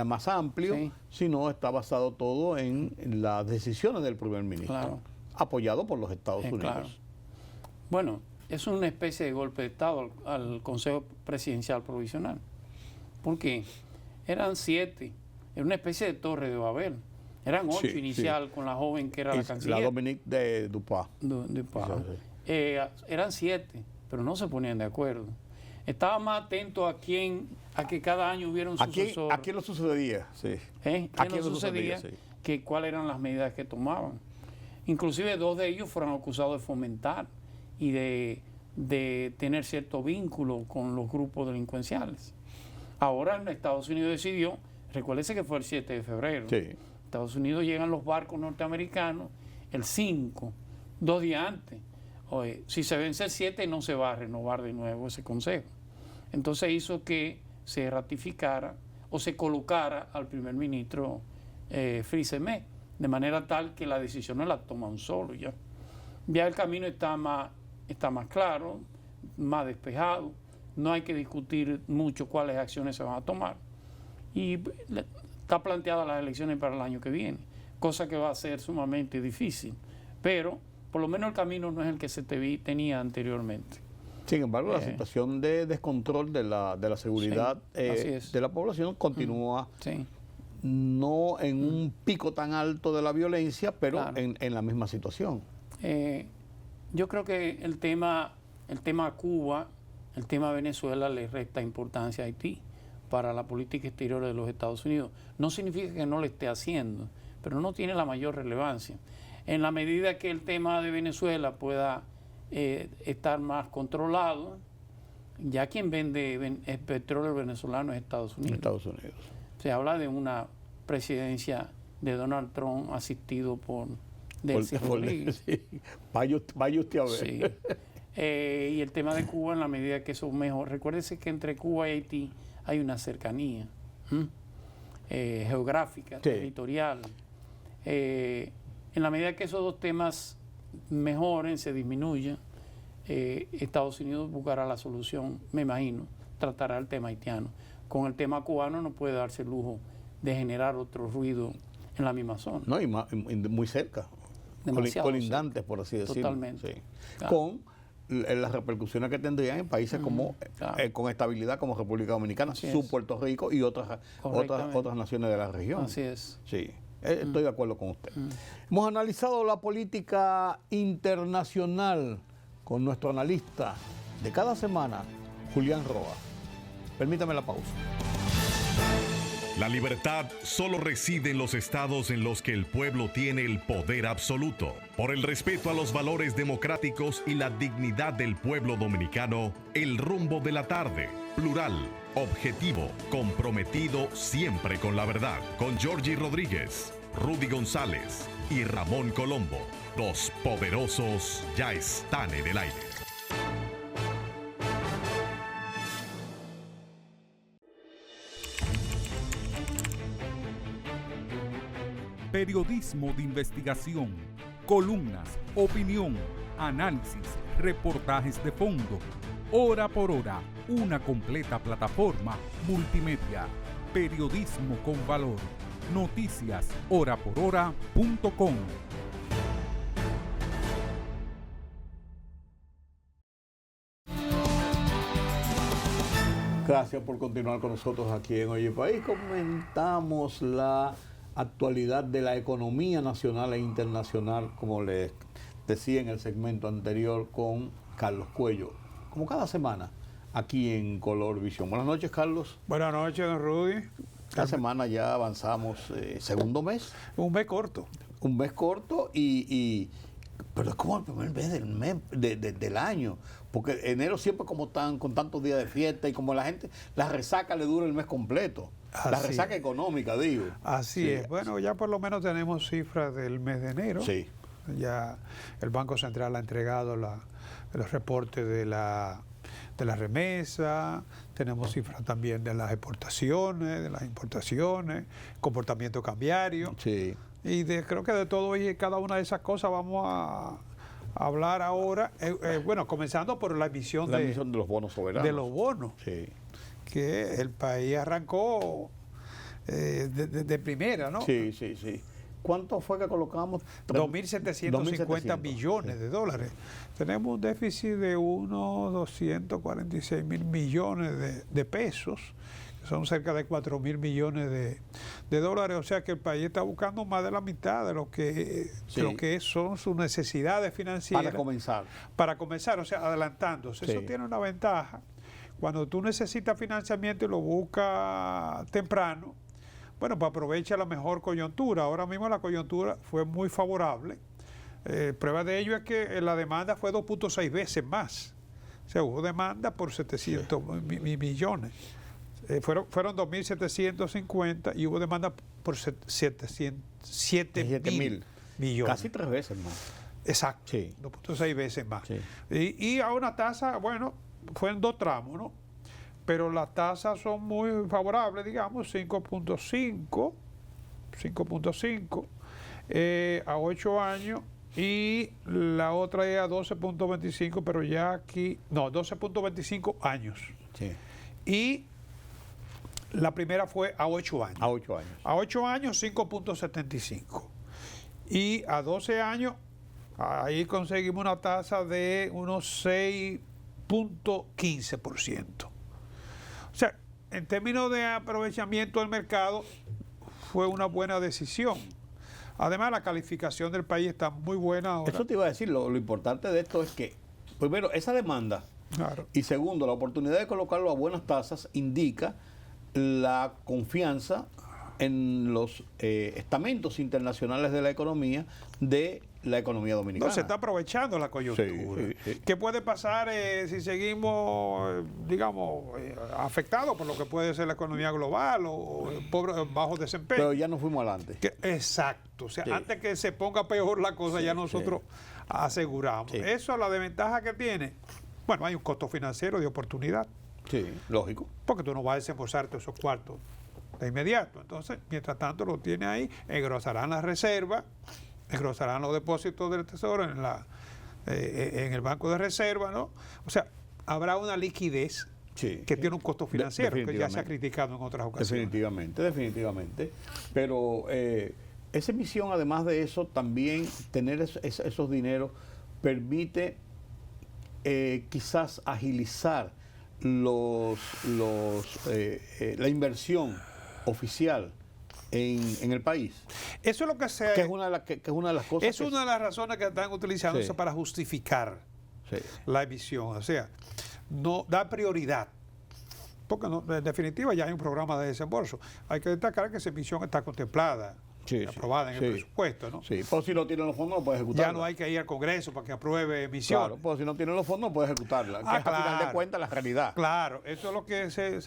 [SPEAKER 1] más amplio,
[SPEAKER 4] Sí.
[SPEAKER 1] sino está basado todo en las decisiones del primer ministro,
[SPEAKER 4] Claro.
[SPEAKER 1] apoyado por los Estados Unidos.
[SPEAKER 4] Claro. Bueno, es una especie de golpe de Estado al Consejo Presidencial Provisional. Porque eran 7, era una especie de torre de Babel. Eran 8
[SPEAKER 1] Sí,
[SPEAKER 4] inicial con la joven que era la
[SPEAKER 1] Y
[SPEAKER 4] canciller.
[SPEAKER 1] la Dominique de Dupont.
[SPEAKER 4] Eran 7, pero no se ponían de acuerdo. Estaba más atento a que cada año hubiera un sucesor.
[SPEAKER 1] Aquí lo sucedía, sí.
[SPEAKER 4] ¿Qué
[SPEAKER 1] Aquí
[SPEAKER 4] no
[SPEAKER 1] lo
[SPEAKER 4] sucedía?
[SPEAKER 1] sí.
[SPEAKER 4] Que cuáles eran las medidas que tomaban. Inclusive 2 de ellos fueron acusados de fomentar y de tener cierto vínculo con los grupos delincuenciales. Ahora en Estados Unidos decidió, recuérdese que fue el 7 de febrero.
[SPEAKER 1] Sí.
[SPEAKER 4] Estados Unidos llegan los barcos norteamericanos el 5, 2 días antes. Oye, si se vence el 7 no se va a renovar de nuevo ese consejo. Entonces hizo que se ratificara o se colocara al primer ministro Frisemé, de manera tal que la decisión no la toma un solo ya. Ya el camino está más claro, más despejado, no hay que discutir mucho cuáles acciones se van a tomar. Y está planteada las elecciones para el año que viene, cosa que va a ser sumamente difícil, pero por lo menos el camino no es el que se tenía anteriormente.
[SPEAKER 1] Sin embargo, la situación de descontrol de la seguridad
[SPEAKER 4] Sí, así es.
[SPEAKER 1] de la población continúa,
[SPEAKER 4] Sí,
[SPEAKER 1] no en un pico tan alto de la violencia, pero
[SPEAKER 4] Claro.
[SPEAKER 1] en la misma situación.
[SPEAKER 4] yo creo que el tema Cuba, el tema Venezuela le resta importancia a Haití para la política exterior de los Estados Unidos. No significa que no lo esté haciendo, pero no tiene la mayor relevancia. En la medida que el tema de Venezuela pueda estar más controlado, ya quien vende el petróleo venezolano es Estados
[SPEAKER 1] En
[SPEAKER 4] Unidos.
[SPEAKER 1] Estados Unidos.
[SPEAKER 4] Se habla de una presidencia de Donald Trump asistido por del Simón League.
[SPEAKER 1] Sí. Vaya usted a ver.
[SPEAKER 4] Sí. Y el tema de Cuba, en la medida que eso mejor. Recuérdese que entre Cuba y Haití hay una cercanía geográfica,
[SPEAKER 1] Sí.
[SPEAKER 4] territorial. En la medida que esos dos temas mejoren, se disminuyan, Estados Unidos buscará la solución, me imagino, tratará el tema haitiano. Con el tema cubano no puede darse el lujo de generar otro ruido en la misma zona.
[SPEAKER 1] No, y muy cerca.
[SPEAKER 4] Demasiado
[SPEAKER 1] Colindantes,
[SPEAKER 4] cerca.
[SPEAKER 1] por así decirlo.
[SPEAKER 4] Totalmente.
[SPEAKER 1] Sí.
[SPEAKER 4] Claro.
[SPEAKER 1] Con las repercusiones que tendrían en países como
[SPEAKER 4] claro.
[SPEAKER 1] con estabilidad como República Dominicana,
[SPEAKER 4] Así
[SPEAKER 1] su
[SPEAKER 4] es.
[SPEAKER 1] Puerto Rico y otras naciones de la región.
[SPEAKER 4] Así es.
[SPEAKER 1] Sí, estoy de acuerdo con usted. Hemos analizado la política internacional con nuestro analista de cada semana, Julián Roa. Permítame la pausa.
[SPEAKER 3] La libertad solo reside en los estados en los que el pueblo tiene el poder absoluto. Por el respeto a los valores democráticos y la dignidad del pueblo dominicano, el rumbo de la tarde, plural, objetivo, comprometido siempre con la verdad. Con Georgie Rodríguez, Rudy González y Ramón Colombo. Los poderosos ya están en el aire.
[SPEAKER 2] Periodismo de investigación, columnas, opinión, análisis, reportajes de fondo. Hora por hora, una completa plataforma multimedia. Periodismo con valor. Noticias horaporhora.com.
[SPEAKER 1] Gracias por continuar con nosotros aquí en Oye País. Comentamos la actualidad de la economía nacional e internacional, como les decía en el segmento anterior, con Carlos Cuello, como cada semana, aquí en Color Visión. Buenas noches, Carlos.
[SPEAKER 5] Buenas noches, don Rudy.
[SPEAKER 1] Esta semana ya avanzamos segundo mes.
[SPEAKER 5] Un mes corto.
[SPEAKER 1] Un mes corto pero es como el primer mes del año, porque enero siempre como tan con tantos días de fiesta y como la gente, la resaca le dura el mes completo. La
[SPEAKER 5] Así
[SPEAKER 1] resaca
[SPEAKER 5] es.
[SPEAKER 1] económica, digo.
[SPEAKER 5] Así
[SPEAKER 1] Sí.
[SPEAKER 5] es. Bueno, ya por lo menos tenemos cifras del mes de enero.
[SPEAKER 1] Sí.
[SPEAKER 5] Ya el Banco Central ha entregado los reportes de la remesa, tenemos cifras también de las exportaciones, de las importaciones, comportamiento cambiario.
[SPEAKER 1] Sí.
[SPEAKER 5] Y creo que de todo y cada una de esas cosas vamos a hablar ahora. Bueno, comenzando por la emisión,
[SPEAKER 1] La emisión de los bonos soberanos.
[SPEAKER 5] de los bonos,
[SPEAKER 1] Sí.
[SPEAKER 5] que el país arrancó de primera, ¿no?
[SPEAKER 1] Sí, sí, sí. ¿Cuánto fue que colocamos?
[SPEAKER 5] 2.750 billones
[SPEAKER 1] sí.
[SPEAKER 5] de dólares. Tenemos un déficit de unos 246 mil millones de pesos, que son cerca de 4.000 millones de dólares. O sea que el país está buscando más de la mitad de lo que,
[SPEAKER 1] Sí.
[SPEAKER 5] son sus necesidades financieras.
[SPEAKER 1] Para comenzar.
[SPEAKER 5] O sea, adelantándose.
[SPEAKER 1] Sí.
[SPEAKER 5] Eso tiene una ventaja. Cuando tú necesitas financiamiento y lo buscas temprano, bueno, pues aprovecha la mejor coyuntura. Ahora mismo la coyuntura fue muy favorable. Prueba de ello es que la demanda fue 2.6 veces más. O sea, hubo demanda por 700 millones. Fueron 2.750 y hubo demanda por 7.000 millones.
[SPEAKER 1] Casi 3 veces más.
[SPEAKER 5] Exacto,
[SPEAKER 1] Sí.
[SPEAKER 5] 2.6 veces más.
[SPEAKER 1] Sí.
[SPEAKER 5] Y a una tasa, bueno, fue en 2 tramos, ¿no? Pero las tasas son muy favorables, digamos, 5.5 a 8 años y la otra es a 12.25, pero ya aquí, no, 12.25 años.
[SPEAKER 1] Sí.
[SPEAKER 5] Y la primera fue a 8 años.
[SPEAKER 1] A 8 años.
[SPEAKER 5] A 8 años, 5.75. Y a 12 años, ahí conseguimos una tasa de unos 6.15%. O sea, en términos de aprovechamiento del mercado, fue una buena decisión. Además, la calificación del país está muy buena ahora.
[SPEAKER 1] Eso te iba a decir, lo importante de esto es que, primero, esa demanda,
[SPEAKER 5] Claro.
[SPEAKER 1] y segundo, la oportunidad de colocarlo a buenas tasas indica la confianza en los estamentos internacionales de la economía de la economía dominicana.
[SPEAKER 5] No, se está aprovechando la coyuntura.
[SPEAKER 1] Sí.
[SPEAKER 5] ¿Qué puede pasar si seguimos, digamos, afectados por lo que puede ser la economía global o bajo desempeño?
[SPEAKER 1] Pero ya nos fuimos adelante.
[SPEAKER 5] Exacto. O sea,
[SPEAKER 1] Sí.
[SPEAKER 5] antes que se ponga peor la cosa,
[SPEAKER 1] Sí,
[SPEAKER 5] ya nosotros aseguramos.
[SPEAKER 1] Sí.
[SPEAKER 5] Eso, la desventaja que tiene, bueno, hay un costo financiero de oportunidad,
[SPEAKER 1] Sí, lógico.
[SPEAKER 5] porque tú no vas a desembolsarte esos cuartos de inmediato. Entonces, mientras tanto lo tiene ahí, engrosarán las reservas, engrosarán los depósitos del Tesoro en el Banco de Reserva, ¿no? O sea, habrá una liquidez
[SPEAKER 1] Sí.
[SPEAKER 5] que tiene un costo financiero, que ya se ha
[SPEAKER 1] definitivamente.
[SPEAKER 5] criticado en otras ocasiones.
[SPEAKER 1] Definitivamente. Pero esa emisión, además de eso, también tener esos dineros permite quizás agilizar la inversión oficial en el país.
[SPEAKER 5] Eso es lo que se...
[SPEAKER 1] Que es una de las cosas.
[SPEAKER 5] Es una de las razones que están utilizando
[SPEAKER 1] Sí.
[SPEAKER 5] eso para justificar
[SPEAKER 1] Sí.
[SPEAKER 5] la emisión. O sea, no da prioridad. Porque en definitiva ya hay un programa de desembolso. Hay que destacar que esa emisión está contemplada,
[SPEAKER 1] Sí,
[SPEAKER 5] aprobada en el
[SPEAKER 1] sí.
[SPEAKER 5] presupuesto, ¿no?
[SPEAKER 1] Sí, por si no tienen los fondos, no puede ejecutarla.
[SPEAKER 5] Ya no hay que ir al Congreso para que apruebe emisión.
[SPEAKER 1] Claro, por si no tienen los fondos, no puede ejecutarla. Que es, a final de
[SPEAKER 5] claro.
[SPEAKER 1] cuentas, la realidad.
[SPEAKER 5] Claro, eso es lo que se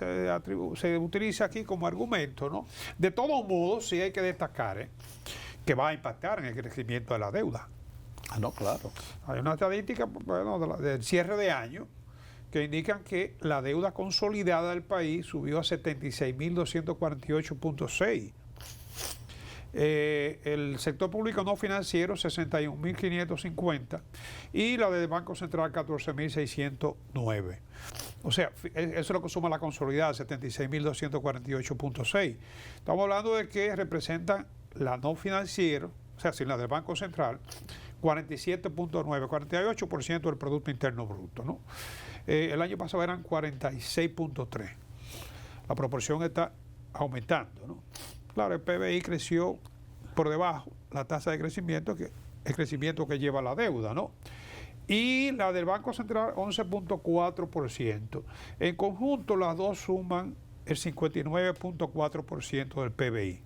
[SPEAKER 5] utiliza aquí como argumento, ¿no? De todos modos, sí hay que destacar que va a impactar en el crecimiento de la deuda.
[SPEAKER 1] Ah, no, claro.
[SPEAKER 5] Hay una estadística del cierre de año que indican que la deuda consolidada del país subió a 76.248.6. El sector público no financiero 61.550 y la del Banco Central 14.609. O sea, eso es lo que suma la consolidada, 76.248.6. Estamos hablando de que representan la no financiera, o sea, sin la del Banco Central, 47.9, 48% del Producto Interno Bruto, ¿no? El año pasado eran 46.3. La proporción está aumentando, ¿no? Claro, el PBI creció por debajo, la tasa de crecimiento, que el crecimiento que lleva la deuda, ¿no? Y la del Banco Central, 11.4%. En conjunto, las dos suman el 59.4% del PBI.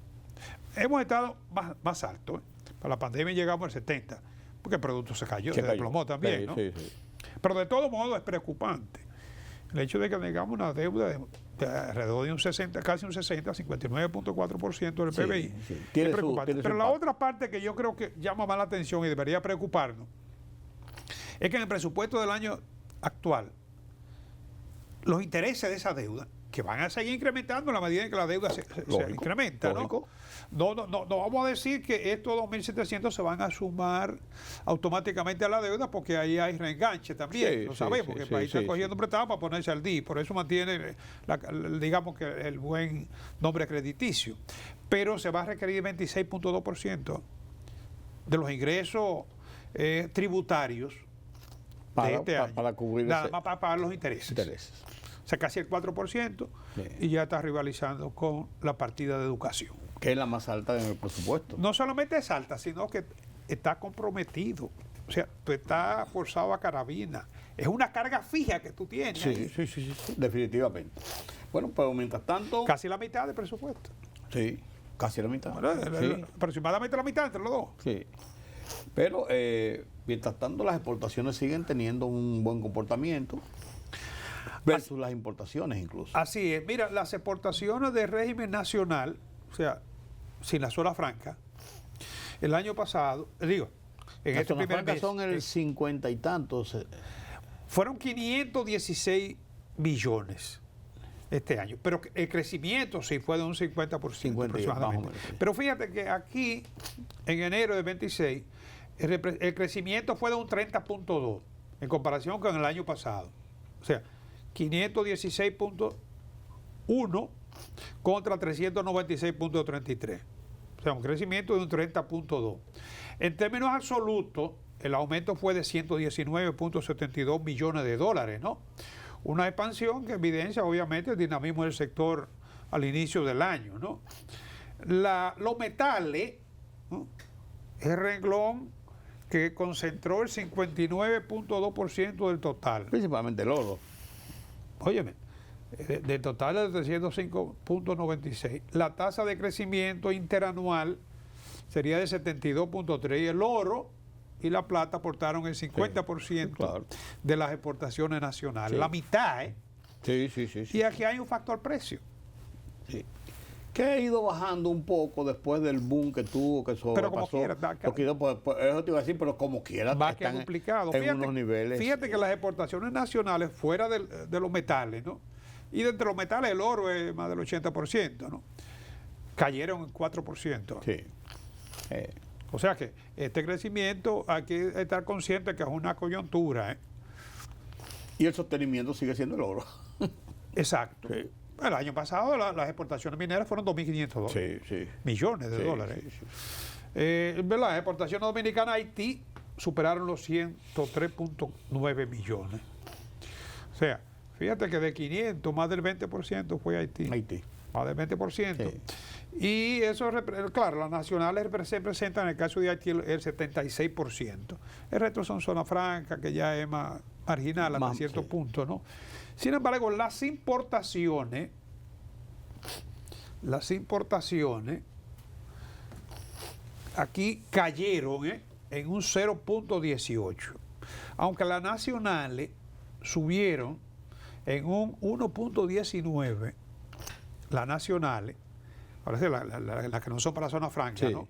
[SPEAKER 5] Hemos estado más alto, ¿eh? Para la pandemia llegamos al 70%, porque el producto se cayó, se desplomó también,
[SPEAKER 1] Sí,
[SPEAKER 5] ¿no?
[SPEAKER 1] sí, sí.
[SPEAKER 5] Pero de todo modo es preocupante el hecho de que tengamos una deuda de alrededor de un 60, casi un 60, 59.4% del
[SPEAKER 1] Sí,
[SPEAKER 5] PBI.
[SPEAKER 1] sí.
[SPEAKER 5] Es preocupante.
[SPEAKER 1] tiene su
[SPEAKER 5] Pero la
[SPEAKER 1] impacto.
[SPEAKER 5] otra parte que yo creo que llama más la atención y debería preocuparnos es que en el presupuesto del año actual, los intereses de esa deuda, que van a seguir incrementando a la medida en que la deuda se incrementa,
[SPEAKER 1] lógico.
[SPEAKER 5] ¿no? No vamos a decir que estos 2.700 se van a sumar automáticamente a la deuda, porque ahí hay reenganche también,
[SPEAKER 1] Sí,
[SPEAKER 5] lo
[SPEAKER 1] sí,
[SPEAKER 5] sabemos,
[SPEAKER 1] sí,
[SPEAKER 5] que el
[SPEAKER 1] sí,
[SPEAKER 5] país está
[SPEAKER 1] sí,
[SPEAKER 5] cogiendo prestado para ponerse al día, por eso mantiene, digamos que el buen nombre crediticio. Pero se va a requerir 26.2% de los ingresos tributarios de este año,
[SPEAKER 1] para cubrir
[SPEAKER 5] nada
[SPEAKER 1] ese-
[SPEAKER 5] más para pagar los intereses. O sea, casi el 4%,
[SPEAKER 1] Sí.
[SPEAKER 5] y ya está rivalizando con la partida de educación.
[SPEAKER 1] Que es la más alta en el presupuesto.
[SPEAKER 5] No solamente es alta, sino que está comprometido. O sea, tú estás forzado a carabina. Es una carga fija que tú tienes. ahí.
[SPEAKER 1] Sí, definitivamente. Bueno, pero mientras tanto,
[SPEAKER 5] Casi la mitad del presupuesto.
[SPEAKER 1] sí, casi la mitad.
[SPEAKER 5] Bueno,
[SPEAKER 1] Sí,
[SPEAKER 5] aproximadamente la mitad entre los dos.
[SPEAKER 1] sí. Pero mientras tanto, las exportaciones siguen teniendo un buen comportamiento versus las importaciones incluso.
[SPEAKER 5] Así es. Mira, las exportaciones de régimen nacional, o sea, sin la zona franca, el año pasado, en
[SPEAKER 1] Las
[SPEAKER 5] este
[SPEAKER 1] zonas
[SPEAKER 5] primer
[SPEAKER 1] francas
[SPEAKER 5] mes,
[SPEAKER 1] son el 50 y tantos.
[SPEAKER 5] fueron 516 billones este año, pero el crecimiento sí fue de un 50%
[SPEAKER 1] 50 más o
[SPEAKER 5] aproximadamente.
[SPEAKER 1] menos, sí.
[SPEAKER 5] Pero fíjate que aquí, en enero de 26, el crecimiento fue de un 30.2 en comparación con el año pasado. O sea, 516.1 contra 396.33. O sea, un crecimiento de un 30.2. En términos absolutos, el aumento fue de 119.72 millones de dólares, ¿no? Una expansión que evidencia, obviamente, el dinamismo del sector al inicio del año, ¿no? Los metales, ¿no?, es el renglón que concentró el 59.2% del total.
[SPEAKER 1] Principalmente el oro.
[SPEAKER 5] Óyeme, del total de 305.96, la tasa de crecimiento interanual sería de 72.3 y el oro y La Plata aportaron el 50%
[SPEAKER 1] claro.
[SPEAKER 5] de las exportaciones nacionales.
[SPEAKER 1] Sí.
[SPEAKER 5] La mitad, ¿eh?
[SPEAKER 1] Sí.
[SPEAKER 5] Y aquí hay un factor precio.
[SPEAKER 1] Sí. Que ha ido bajando un poco después del boom que tuvo, que sobrepasó.
[SPEAKER 5] Pero como quiera,
[SPEAKER 1] eso te iba a decir, pero como quiera
[SPEAKER 5] Va a quedar
[SPEAKER 1] están
[SPEAKER 5] complicado.
[SPEAKER 1] en unos niveles.
[SPEAKER 5] Fíjate que las exportaciones nacionales fuera de los metales, ¿no? Y de entre los metales el oro es más del 80%, ¿no? Cayeron en 4%.
[SPEAKER 1] Sí.
[SPEAKER 5] O sea que este crecimiento hay que estar consciente que es una coyuntura, ¿eh?
[SPEAKER 1] Y el sostenimiento sigue siendo el oro.
[SPEAKER 5] Exacto.
[SPEAKER 1] Sí.
[SPEAKER 5] El año pasado las exportaciones mineras fueron 2.500 dólares.
[SPEAKER 1] Sí.
[SPEAKER 5] Millones de dólares. Las exportaciones dominicanas a Haití superaron los 103.9 millones. O sea, fíjate que de 500, más del 20% fue a Haití. Más del 20%.
[SPEAKER 1] Sí.
[SPEAKER 5] Y eso, claro, las nacionales se representan en el caso de Haití el 76%. El resto son zona franca, que ya es más marginal hasta cierto punto, ¿no? Sin embargo, las importaciones aquí cayeron en un 0.18, aunque las nacionales subieron en un 1.19, las nacionales, parece las que no son para zona franca, ¿no?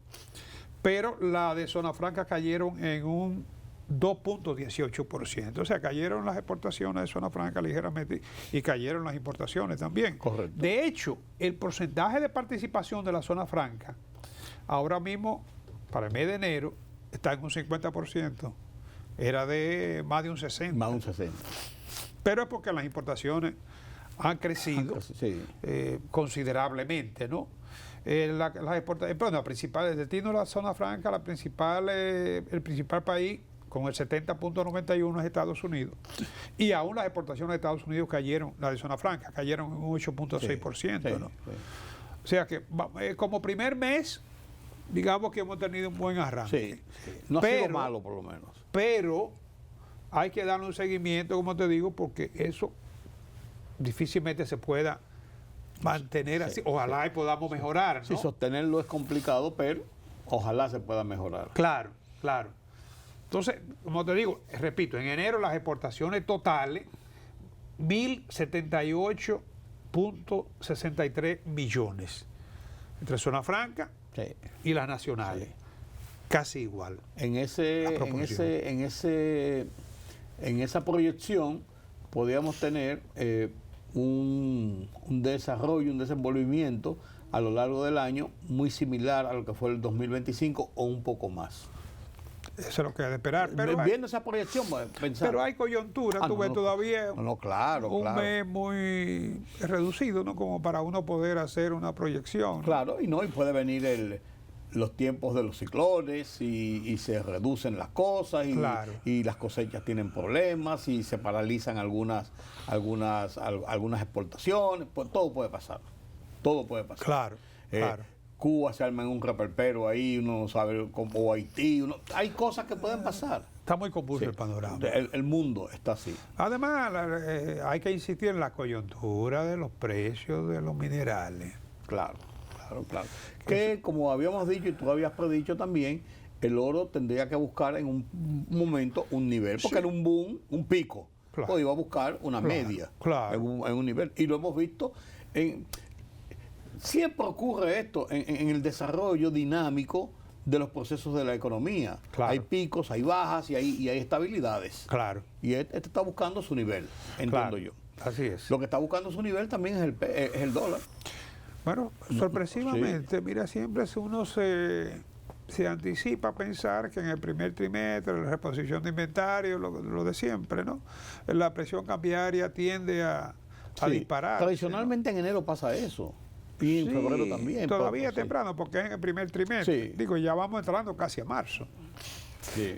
[SPEAKER 5] Pero las de zona franca cayeron en un 2.18%. O sea, cayeron las exportaciones de zona franca ligeramente y cayeron las importaciones también.
[SPEAKER 1] Correcto.
[SPEAKER 5] De hecho, el porcentaje de participación de la zona franca ahora mismo, para el mes de enero, está en un 50%. Era de más de un 60%.
[SPEAKER 1] Más de un 60%.
[SPEAKER 5] Pero es porque las importaciones han crecido considerablemente, ¿no? Las exportaciones, bueno, el destino de la zona franca, el principal país con el 70.91 es Estados Unidos. Y aún las exportaciones de Estados Unidos cayeron, las de zona franca, cayeron en un 8.6%, ¿no? O sea que como primer mes, digamos que hemos tenido un buen arranque.
[SPEAKER 1] No ha sido malo, por lo menos.
[SPEAKER 5] Pero hay que darle un seguimiento, como te digo, porque eso difícilmente se pueda mantener así. Ojalá y podamos mejorar, ¿no?
[SPEAKER 1] Sí, sostenerlo es complicado, pero ojalá se pueda mejorar.
[SPEAKER 5] Claro. Entonces, como te digo, repito, en enero las exportaciones totales, 1.078.63 millones. Entre zona franca y las nacionales. Casi igual.
[SPEAKER 1] En esa proyección podríamos tener un desarrollo, un desenvolvimiento a lo largo del año muy similar a lo que fue el 2025 o un poco más.
[SPEAKER 5] Eso es lo que hay de esperar. Pero
[SPEAKER 1] viendo esa proyección, pensar.
[SPEAKER 5] Pero hay coyuntura, tú ves todavía
[SPEAKER 1] claro.
[SPEAKER 5] mes muy reducido, ¿no? Como para uno poder hacer una proyección, ¿no?
[SPEAKER 1] Claro, y puede venir los tiempos de los ciclones y se reducen las cosas y las cosechas tienen problemas y se paralizan algunas exportaciones, pues todo puede pasar.
[SPEAKER 5] Claro.
[SPEAKER 1] Cuba se arma en un reperpero ahí, uno no sabe, o Haití, hay cosas que pueden pasar.
[SPEAKER 5] Está muy confuso el panorama.
[SPEAKER 1] El mundo está así.
[SPEAKER 5] Además, hay que insistir en la coyuntura de los precios de los minerales.
[SPEAKER 1] Claro. Que como habíamos dicho y tú habías predicho también, el oro tendría que buscar en un momento un nivel, porque era un boom, un pico. O iba a buscar una media en un nivel. Y lo hemos visto siempre ocurre esto en el desarrollo dinámico de los procesos de la economía. Hay picos, hay bajas y hay estabilidades. Y este está buscando su nivel, entiendo yo.
[SPEAKER 5] Así es.
[SPEAKER 1] Lo que está buscando su nivel también es el dólar.
[SPEAKER 5] Bueno, sorpresivamente, mira, siempre uno se anticipa a pensar que en el primer trimestre, la reposición de inventario, lo de siempre, ¿no? La presión cambiaria tiende a disparar.
[SPEAKER 1] Tradicionalmente, ¿no? En enero pasa eso. Y en febrero también.
[SPEAKER 5] Todavía es temprano porque es en el primer trimestre. Digo, ya vamos entrando casi a marzo.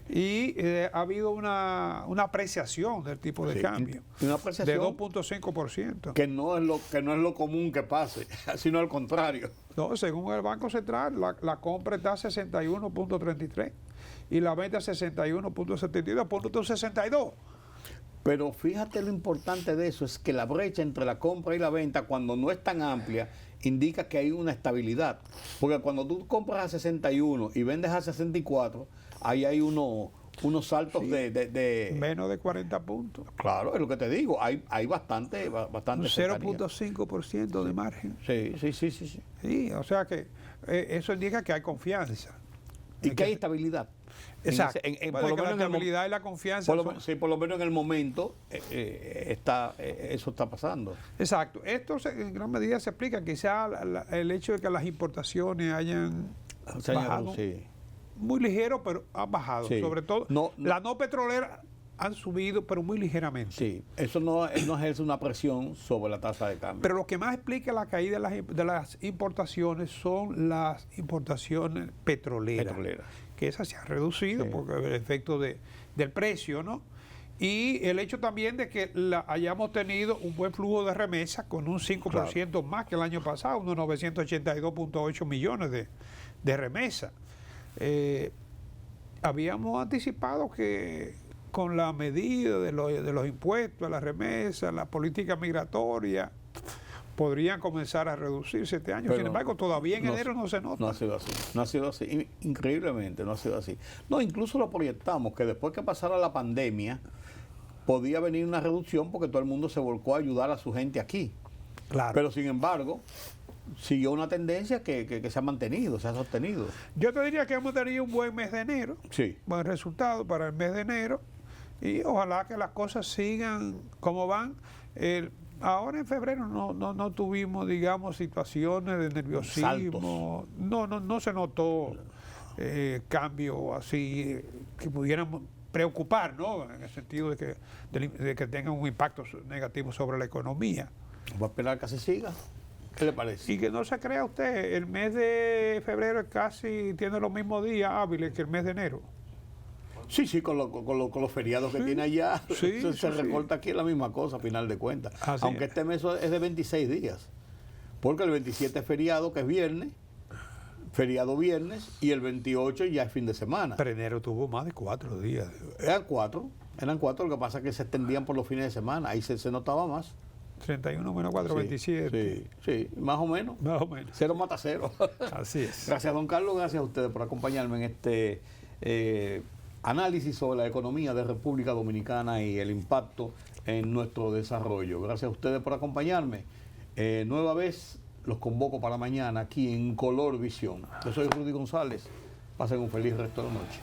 [SPEAKER 5] Y ha habido una apreciación del tipo de cambio.
[SPEAKER 1] Una apreciación
[SPEAKER 5] de 2.5%.
[SPEAKER 1] Que no es lo común que pase, sino al contrario.
[SPEAKER 5] No, según el Banco Central, la compra está a 61.33 y la venta a 61.72, por un 62.
[SPEAKER 1] Pero fíjate lo importante de eso, es que la brecha entre la compra y la venta, cuando no es tan amplia, indica que hay una estabilidad. Porque cuando tú compras a 61 y vendes a 64, ahí hay unos saltos
[SPEAKER 5] Sí.
[SPEAKER 1] de...
[SPEAKER 5] Menos de 40 puntos.
[SPEAKER 1] Claro, es lo que te digo, hay bastante
[SPEAKER 5] Un
[SPEAKER 1] cercanía.
[SPEAKER 5] 0.5% de margen.
[SPEAKER 1] Sí, sí, sí, sí, sí.
[SPEAKER 5] Sí, o sea que eso indica que hay confianza.
[SPEAKER 1] Y que hay estabilidad.
[SPEAKER 5] Exacto.
[SPEAKER 1] Por lo menos
[SPEAKER 5] la
[SPEAKER 1] en el
[SPEAKER 5] estabilidad y la confianza.
[SPEAKER 1] sí, por lo menos en el momento eso está pasando.
[SPEAKER 5] Exacto. Esto en gran medida se explica quizá el hecho de que las importaciones hayan bajado.
[SPEAKER 1] Sí.
[SPEAKER 5] Muy ligero, pero han bajado.
[SPEAKER 1] Sí.
[SPEAKER 5] Sobre todo, las no petroleras han subido, pero muy ligeramente.
[SPEAKER 1] Sí, eso no ejerce una presión sobre la tasa de cambio.
[SPEAKER 5] Pero lo que más explica la caída de las importaciones son las importaciones petroleras. Que esas se han reducido porque el efecto del precio, ¿no? Y el hecho también de que hayamos tenido un buen flujo de remesas con un 5% más que el año pasado, unos 982.8 millones de remesas. Habíamos anticipado que con la medida de los impuestos, las remesas, la política migratoria, podrían comenzar a reducirse este año. Sin embargo, todavía en enero no se nota.
[SPEAKER 1] No ha sido así. Increíblemente, no ha sido así. No, incluso lo proyectamos, que después que pasara la pandemia, podía venir una reducción porque todo el mundo se volcó a ayudar a su gente aquí.
[SPEAKER 5] Claro.
[SPEAKER 1] Pero sin embargo, siguió una tendencia que se ha mantenido, se ha sostenido.
[SPEAKER 5] Yo te diría que hemos tenido un buen mes de enero.
[SPEAKER 1] Sí.
[SPEAKER 5] Buen resultado para el mes de enero. Y ojalá que las cosas sigan como van. Ahora en febrero no tuvimos, digamos, situaciones de nerviosismo. No se notó cambio así que pudieran preocupar, ¿no? En el sentido de que tengan un impacto negativo sobre la economía.
[SPEAKER 1] Va a esperar que así siga. ¿Qué le parece?
[SPEAKER 5] Y que no se crea usted, el mes de febrero casi tiene los mismos días hábiles que el mes de enero.
[SPEAKER 1] Sí, con los feriados que tiene allá,
[SPEAKER 5] Sí,
[SPEAKER 1] se recorta aquí la misma cosa a final de cuentas.
[SPEAKER 5] Así
[SPEAKER 1] Aunque
[SPEAKER 5] es.
[SPEAKER 1] este mes es de 26 días. Porque el 27 es feriado, que es viernes, feriado viernes, y el 28 ya es fin de semana.
[SPEAKER 5] Pero enero tuvo más de 4 días.
[SPEAKER 1] Eran cuatro, lo que pasa es que se extendían por los fines de semana, ahí se notaba más.
[SPEAKER 5] 31 menos 4, 27.
[SPEAKER 1] Sí, más o menos.
[SPEAKER 5] Más o menos.
[SPEAKER 1] Cero mata cero.
[SPEAKER 5] Así es.
[SPEAKER 1] Gracias, don Carlos, gracias a ustedes por acompañarme en este análisis sobre la economía de República Dominicana y el impacto en nuestro desarrollo. Gracias a ustedes por acompañarme. Nueva vez los convoco para mañana aquí en Color Visión. Yo soy Rudy González. Pasen un feliz resto de la noche.